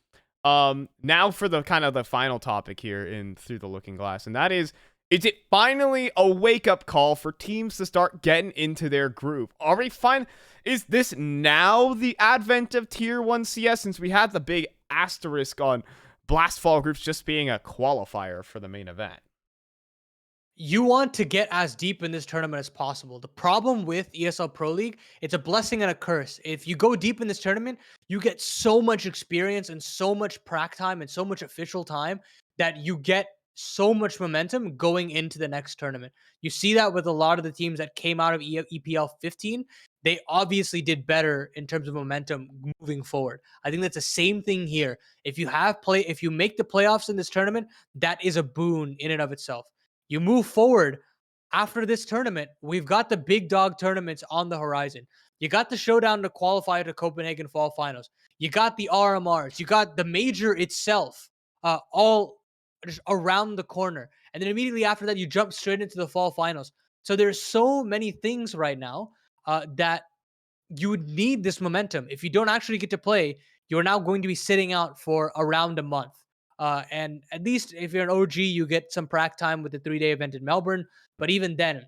now for the kind of the final topic here in Through the Looking Glass, and that is it finally a wake-up call for teams to start getting into their groove? Are we fine? Is this now the advent of Tier 1 CS, since we had the big asterisk on Blastfall groups just being a qualifier for the main event? You want to get as deep in this tournament as possible. The problem with ESL Pro League, it's a blessing and a curse. If you go deep in this tournament, you get so much experience and so much prac time and so much official time that you get so much momentum going into the next tournament. You see that with a lot of the teams that came out of EPL 15. They obviously did better in terms of momentum moving forward. I think that's the same thing here. If you make the playoffs in this tournament, that is a boon in and of itself. You move forward after this tournament, we've got the big dog tournaments on the horizon. You got the showdown to qualify to Copenhagen Fall Finals. You got the RMRs. You got the major itself, all just around the corner. And then immediately after that, you jump straight into the Fall Finals. So there's so many things right now that you would need this momentum. If you don't actually get to play, you're now going to be sitting out for around a month. And at least if you're an OG, you get some prac time with the 3-day event in Melbourne. But even then,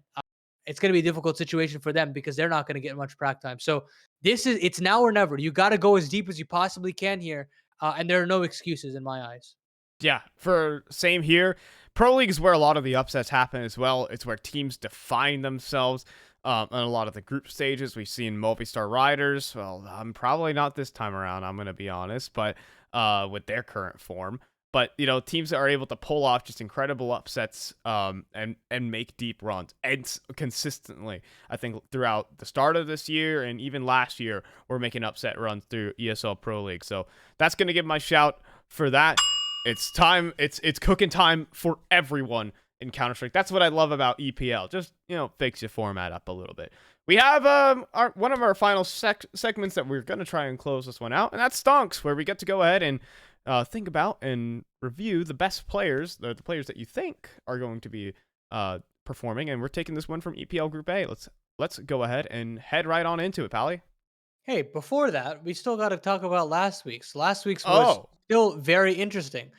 it's going to be a difficult situation for them because they're not going to get much prac time. So it's now or never. You got to go as deep as you possibly can here. And there are no excuses in my eyes. Yeah, for same here. Pro League is where a lot of the upsets happen as well. It's where teams define themselves. On a lot of the group stages, we've seen Movistar Riders. Well, I'm probably not this time around, I'm going to be honest, but with their current form. But, teams that are able to pull off just incredible upsets and make deep runs and consistently. I think throughout the start of this year and even last year, we're making upset runs through ESL Pro League. So that's going to give my shout for that. It's time. It's cooking time for everyone in Counter-Strike. That's what I love about EPL. Just, fix your format up a little bit. We have one of our final segments that we're going to try and close this one out, and that's STONKS, where we get to go ahead and think about and review the best players, the players that you think are going to be performing, and we're taking this one from EPL Group A. Let's go ahead and head right on into it, Pally. Hey, before that, we still got to talk about last week's. Last week's was still very interesting.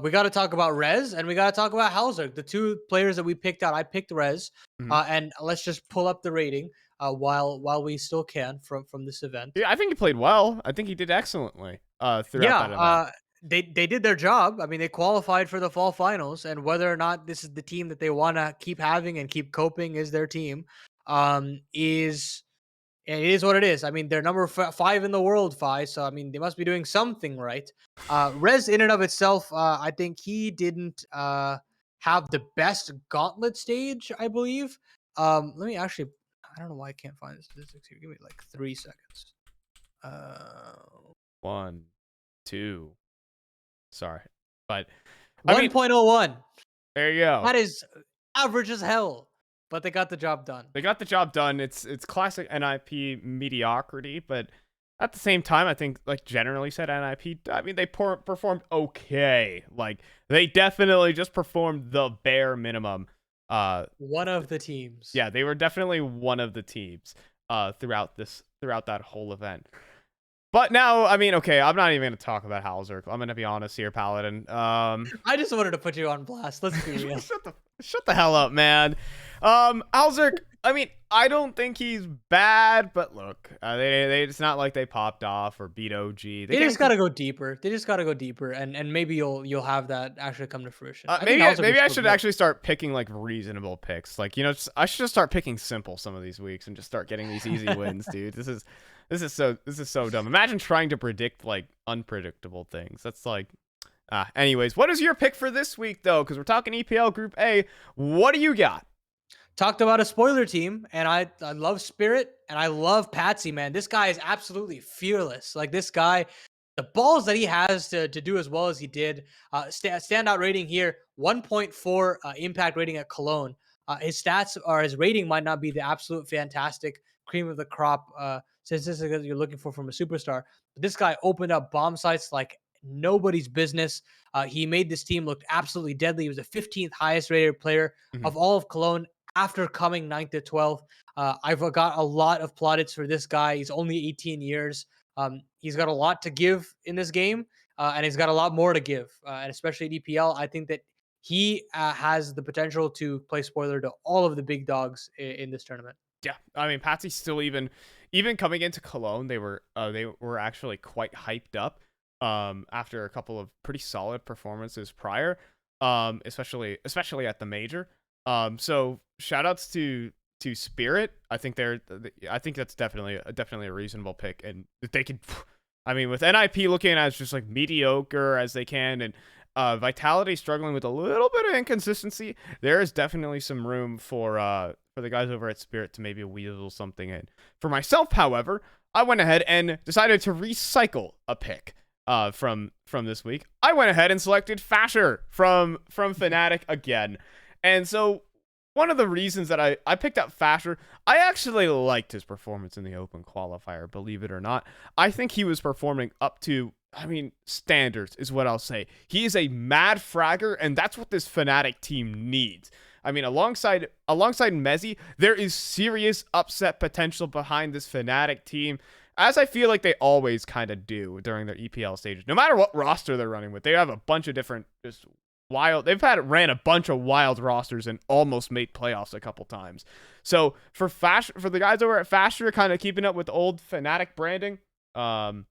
We got to talk about Rez and we got to talk about Hauser, the two players that we picked out. I picked Rez, and let's just pull up the rating while we still can from this event. Yeah, I think he played well. I think he did excellently throughout that event. They did their job. I mean, they qualified for the Fall Finals, and whether or not this is the team that they want to keep having and keep coping is their team, it is what it is. I mean, they're number 5 in the world, so I mean, they must be doing something right. Rez, in and of itself, I think he didn't have the best gauntlet stage, I believe. Let me actually, I don't know why I can't find the statistics here. Give me like 3 seconds. 1, 2. Sorry, but 1.01. There you go. That is average as hell. But they got the job done. It's classic NIP mediocrity, but at the same time, I think, like, generally said NIP, I mean, they performed okay. Like, they definitely just performed the bare minimum. One of the teams. Yeah, they were definitely one of the teams throughout that whole event. But now, I mean, okay, I'm not even going to talk about Hauser. I'm going to be honest here, Paladin. I just wanted to put you on blast. Let's be real. Shut the hell up, man. Alzerk, I mean, I don't think he's bad, but look, it's not like they popped off or beat OG. They They came just gotta go deeper. They just gotta go deeper, and maybe you'll have that actually come to fruition. I think maybe Alzerk is I still should good. actually start picking like reasonable picks. Like, I should just start picking simple some of these weeks and just start getting these easy wins, dude. This is so dumb. Imagine trying to predict like unpredictable things. That's like anyways, what is your pick for this week though? Because we're talking EPL Group A. What do you got? Talked about a spoiler team, and I love Spirit, and I love Patsy, man. This guy is absolutely fearless. Like this guy, the balls that he has to do as well as he did. Standout rating here, 1.4 impact rating at Cologne. His stats or his rating might not be the absolute fantastic cream of the crop since this is what you're looking for from a superstar. But this guy opened up bomb sites like nobody's business. He made this team look absolutely deadly. He was the 15th highest rated player Mhm. of all of Cologne after coming 9th to 12th. I've got a lot of plaudits for this guy. He's only 18 years. He's got a lot to give in this game, and he's got a lot more to give. And especially at EPL, I think that he has the potential to play spoiler to all of the big dogs in this tournament. Yeah, I mean, Patsy's still even coming into Cologne, they were actually quite hyped up after a couple of pretty solid performances prior, especially at the major. So shout outs to Spirit. I think that's definitely a reasonable pick, and if they could, I mean, with NIP looking as just like mediocre as they can, and Vitality struggling with a little bit of inconsistency, there is definitely some room for the guys over at Spirit to maybe weasel something in. For myself, however, I went ahead and decided to recycle a pick from this week. I went ahead and selected Fasher from Fnatic again. And so one of the reasons that I picked up Fasher, I actually liked his performance in the open qualifier, believe it or not. I think he was performing up to, I mean, standards is what I'll say. He is a mad fragger, and that's what this Fnatic team needs. I mean, alongside Mezzi, there is serious upset potential behind this Fnatic team, as I feel like they always kind of do during their EPL stages. No matter what roster they're running with, they have a bunch of different just wild. Ran a bunch of wild rosters and almost made playoffs a couple times. So for the guys over at Fasher, kind of keeping up with old Fnatic branding, I'm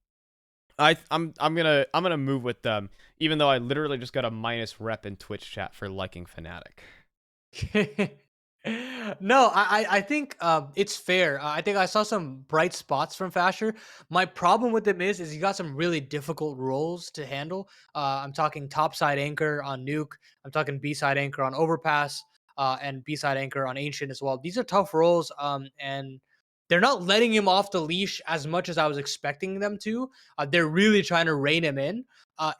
gonna move with them, even though I literally just got a minus rep in Twitch chat for liking Fnatic. No, I think it's fair. I think I saw some bright spots from Fasher. My problem with him is he got some really difficult roles to handle. I'm talking topside anchor on Nuke. I'm talking B-side anchor on Overpass, and B-side anchor on Ancient as well. These are tough roles, and they're not letting him off the leash as much as I was expecting them to. They're really trying to rein him in.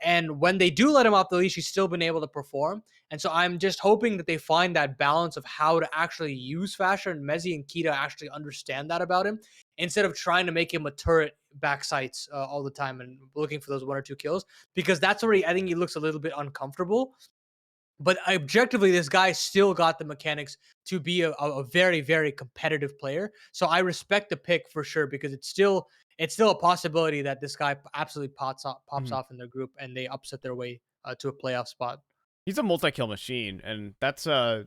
And when they do let him off the leash, he's still been able to perform. And so I'm just hoping that they find that balance of how to actually use Fasher, and Mezzi and Kita actually understand that about him, instead of trying to make him a turret back sights all the time and looking for those 1 or 2 kills, because that's already, I think he looks a little bit uncomfortable. But objectively, this guy still got the mechanics to be a very, very competitive player. So I respect the pick for sure, because it's still a possibility that this guy absolutely pops Mhm. off in their group and they upset their way to a playoff spot. He's a multi-kill machine, and that's I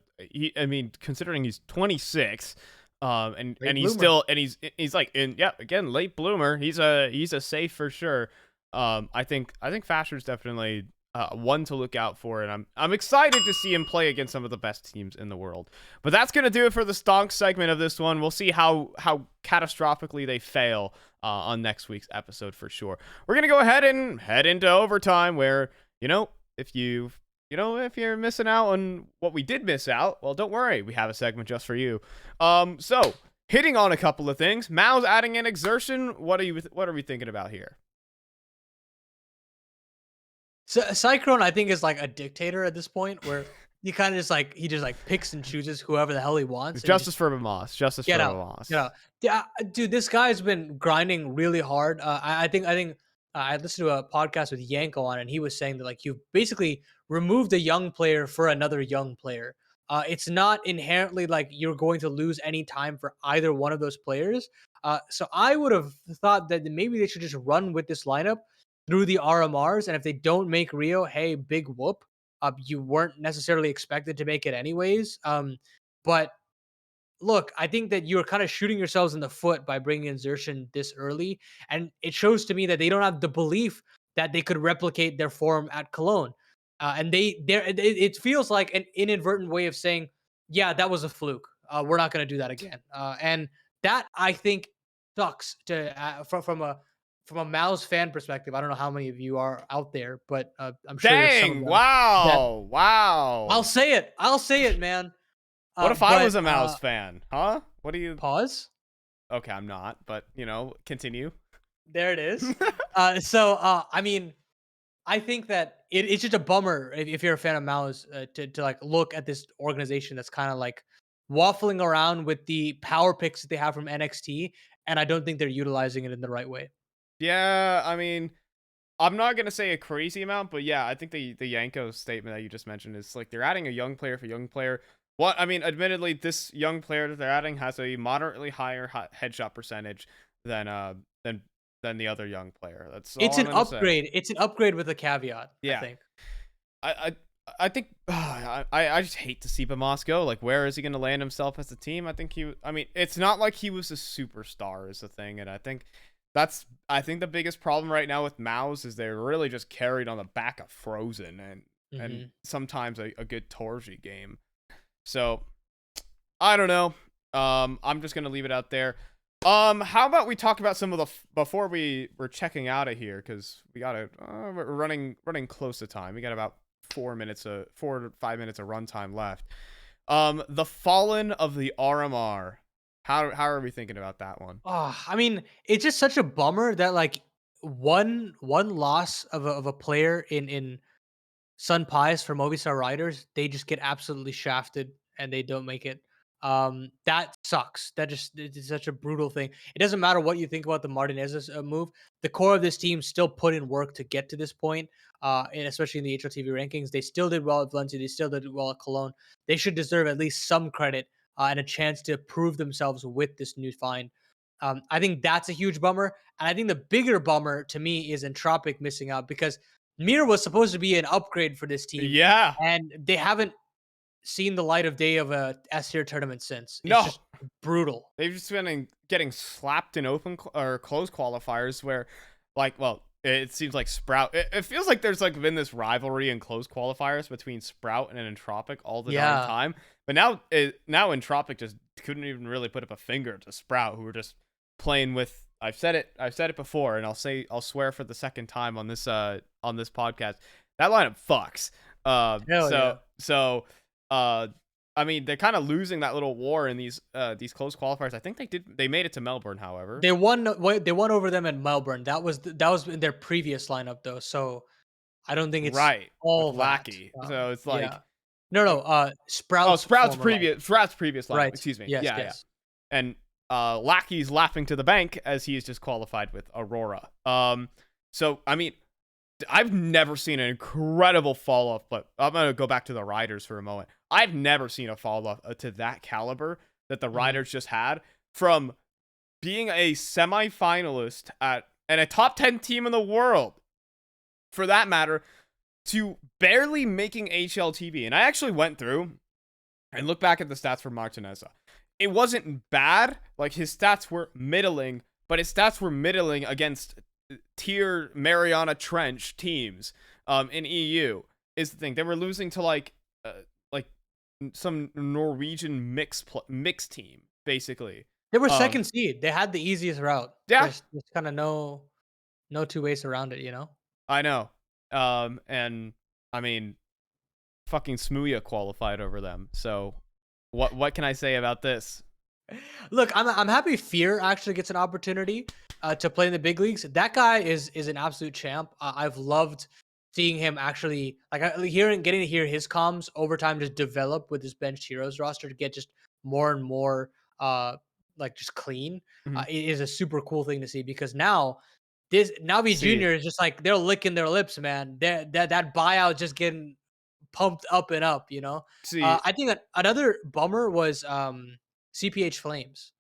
mean, considering he's 26, and Late he's bloomer. still, and he's like, in, yeah, again, late bloomer. He's a safe for sure. I think Fasher's definitely one to look out for, and I'm excited to see him play against some of the best teams in the world. But that's gonna do it for the stonk segment of this one. We'll see how catastrophically they fail on next week's episode for sure. We're gonna go ahead and head into overtime, where if if you're missing out on what we did miss out, well, don't worry. We have a segment just for you. So hitting on a couple of things. MOUZ adding in xertion. What are we thinking about here? So Cyclone, I think, is like a dictator at this point, where he just like picks and chooses whoever the hell he wants, and he Justice just for Bymas. Justice for get out, Bymas. get out. Yeah, dude, this guy's been grinding really hard. I think I listened to a podcast with Yanko on, and he was saying that like you basically removed a young player for another young player. It's not inherently like you're going to lose any time for either one of those players. So I would have thought that maybe they should just run with this lineup through the RMRs, and if they don't make Rio, hey, big whoop. You weren't necessarily expected to make it anyways. But look, I think that you're kind of shooting yourselves in the foot by bringing in xertion this early, and it shows to me that they don't have the belief that they could replicate their form at Cologne. And it feels like an inadvertent way of saying, yeah, that was a fluke. We're not going to do that again. And that, I think, sucks to from a MOUZ fan perspective. I don't know how many of you are out there, but I'm sure there's some of Dang! them that Wow! Wow! I'll say it. I'll say it, man. What if I But was a MOUZ fan? Huh? What do you? pause. Okay, I'm not, but continue. There it is. I mean, I think that it's just a bummer if you're a fan of MOUZ to like look at this organization that's kind of like waffling around with the power picks that they have from NXT, and I don't think they're utilizing it in the right way. Yeah, I mean, I'm not gonna say a crazy amount, but yeah, I think the Yanko statement that you just mentioned is like they're adding a young player for young player. What I mean, admittedly, this young player that they're adding has a moderately higher headshot percentage than than the other young player. That's all It's I'm an gonna say. upgrade. It's an upgrade with a caveat, I Yeah, think. I think I just hate to see Bymas go. Like, where is he gonna land himself as a team? I think I mean, it's not like he was a superstar is the thing, and I think the biggest problem right now with MOUZ is they're really just carried on the back of Frozen and sometimes a good Torji game. So I don't know. I'm just gonna leave it out there. How about we talk about some of the before we're checking out of here, because we gotta we're running close to time. We got about 4 to 5 minutes of runtime left. The Fallen of the RMR. How are we thinking about that one? Oh, I mean, it's just such a bummer that like one loss of a player in Sun Pies for Movistar Riders, they just get absolutely shafted and they don't make it. That sucks. That just it's such a brutal thing. It doesn't matter what you think about the Martinez's move. The core of this team still put in work to get to this point. And especially in the HLTV rankings, they still did well at Valencia. They still did well at Cologne. They should deserve at least some credit and a chance to prove themselves with this new find. I think that's a huge bummer. And I think the bigger bummer to me is Entropic missing out, because Mir was supposed to be an upgrade for this team, Yeah. and they haven't seen the light of day of a S tier tournament since. It's No. just brutal. They've just been getting slapped in open or closed qualifiers where, like, well, it seems like Sprout. It feels like there's like been this rivalry in closed qualifiers between Sprout and Entropic all the darn time. But now Entropic just couldn't even really put up a finger to Sprout, who were just playing with. I've said it before, and I'll swear for the second time on this podcast. That lineup fucks. I mean, they're kind of losing that little war in these close qualifiers. I think they made it to Melbourne, however. They won over them in Melbourne. That was in their previous lineup though. So I don't think it's right all with that. Lackey. So it's like no, Sprout's previous lineup. Right. Excuse me. Yes, yeah. yes. And Lackey's laughing to the bank as he is just qualified with Aurora. So I mean, I've never seen an incredible fall off, but I'm gonna go back to the Riders for a moment. I've never seen a fall off to that caliber that the Riders just had, from being a semi-finalist and a top 10 team in the world, for that matter, to barely making HLTV. And I actually went through and looked back at the stats for Martinez. It wasn't bad. Like, his stats were middling, but his stats were middling against tier Mariana Trench teams in EU is the thing. They were losing to like some Norwegian mix team, basically. They were second seed. They had the easiest route. Yeah. There's kind of no two ways around it, you know? I know. And I mean, fucking Smooya qualified over them. So what can I say about this? Look, I'm happy Fear actually gets an opportunity to play in the big leagues. That guy is an absolute champ. I've loved seeing him actually, like, getting to hear his comms over time just develop with his benched heroes roster to get just more and more like just clean. It is a super cool thing to see, because now this Navi Jr. is just like, they're licking their lips, man. That buyout just getting pumped up and up, you know? I think another bummer was CPH Flames.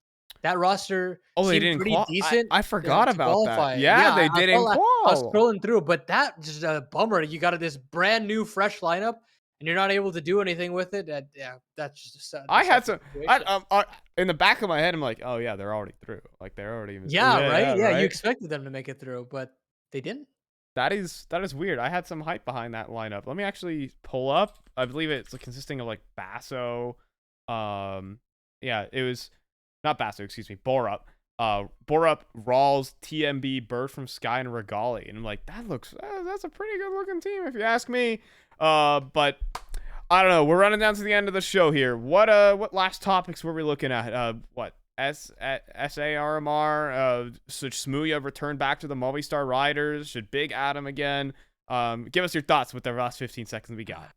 that roster Oh, they seemed didn't pretty decent I forgot to about that. qualify. Yeah, Yeah, they I didn't felt like I was qual. scrolling through, but that just a bummer. You got this brand new, fresh lineup, and you're not able to do anything with it. Yeah, that's just I a had sucky some situation. in the back of my head, I'm like, "Oh, yeah, they're already through." Like, they're already Yeah, yeah, right. yeah, Yeah, you right? expected them to make it through, but they didn't. That is weird. I had some hype behind that lineup. Let me actually pull up. I believe it's consisting of, like, Basso, yeah, it was not Basso, excuse me, Borup. Borup, Rawls, TMB, Bird from Sky, and Regali. And I'm like, that's a pretty good looking team if you ask me. But I don't know. We're running down to the end of the show here. What last topics were we looking at? What SA RMR? Should Smooya return back to the Movistar Riders? Should Big Adam again? Give us your thoughts with the last 15 seconds we got.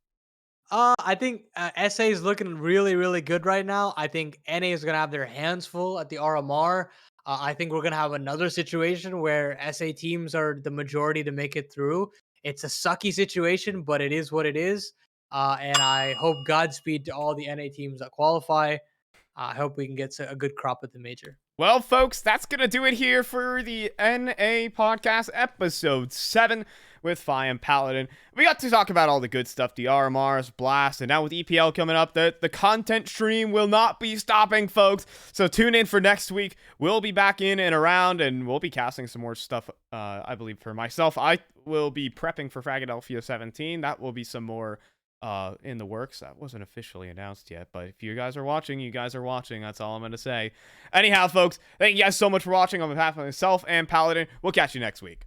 I think SA is looking really, really good right now. I think NA is gonna have their hands full at the RMR. I think we're gonna have another situation where SA teams are the majority to make it through. It's a sucky situation, but it is what it is. And I hope Godspeed to all the NA teams that qualify. I hope we can get a good crop at the major. Well, folks, that's going to do it here for the NA podcast episode 7 with Fi and Paladin. We got to talk about all the good stuff, the RMRs, Blast, and now with EPL coming up, the content stream will not be stopping, folks. So tune in for next week. We'll be back in and around, and we'll be casting some more stuff, I believe, for myself. I will be prepping for Philadelphia 17. That will be some more in the works. That wasn't officially announced yet, but if you guys are watching, you guys are watching. That's all I'm going to say. Anyhow, folks, thank you guys so much for watching on behalf of myself and Paladin. We'll catch you next week.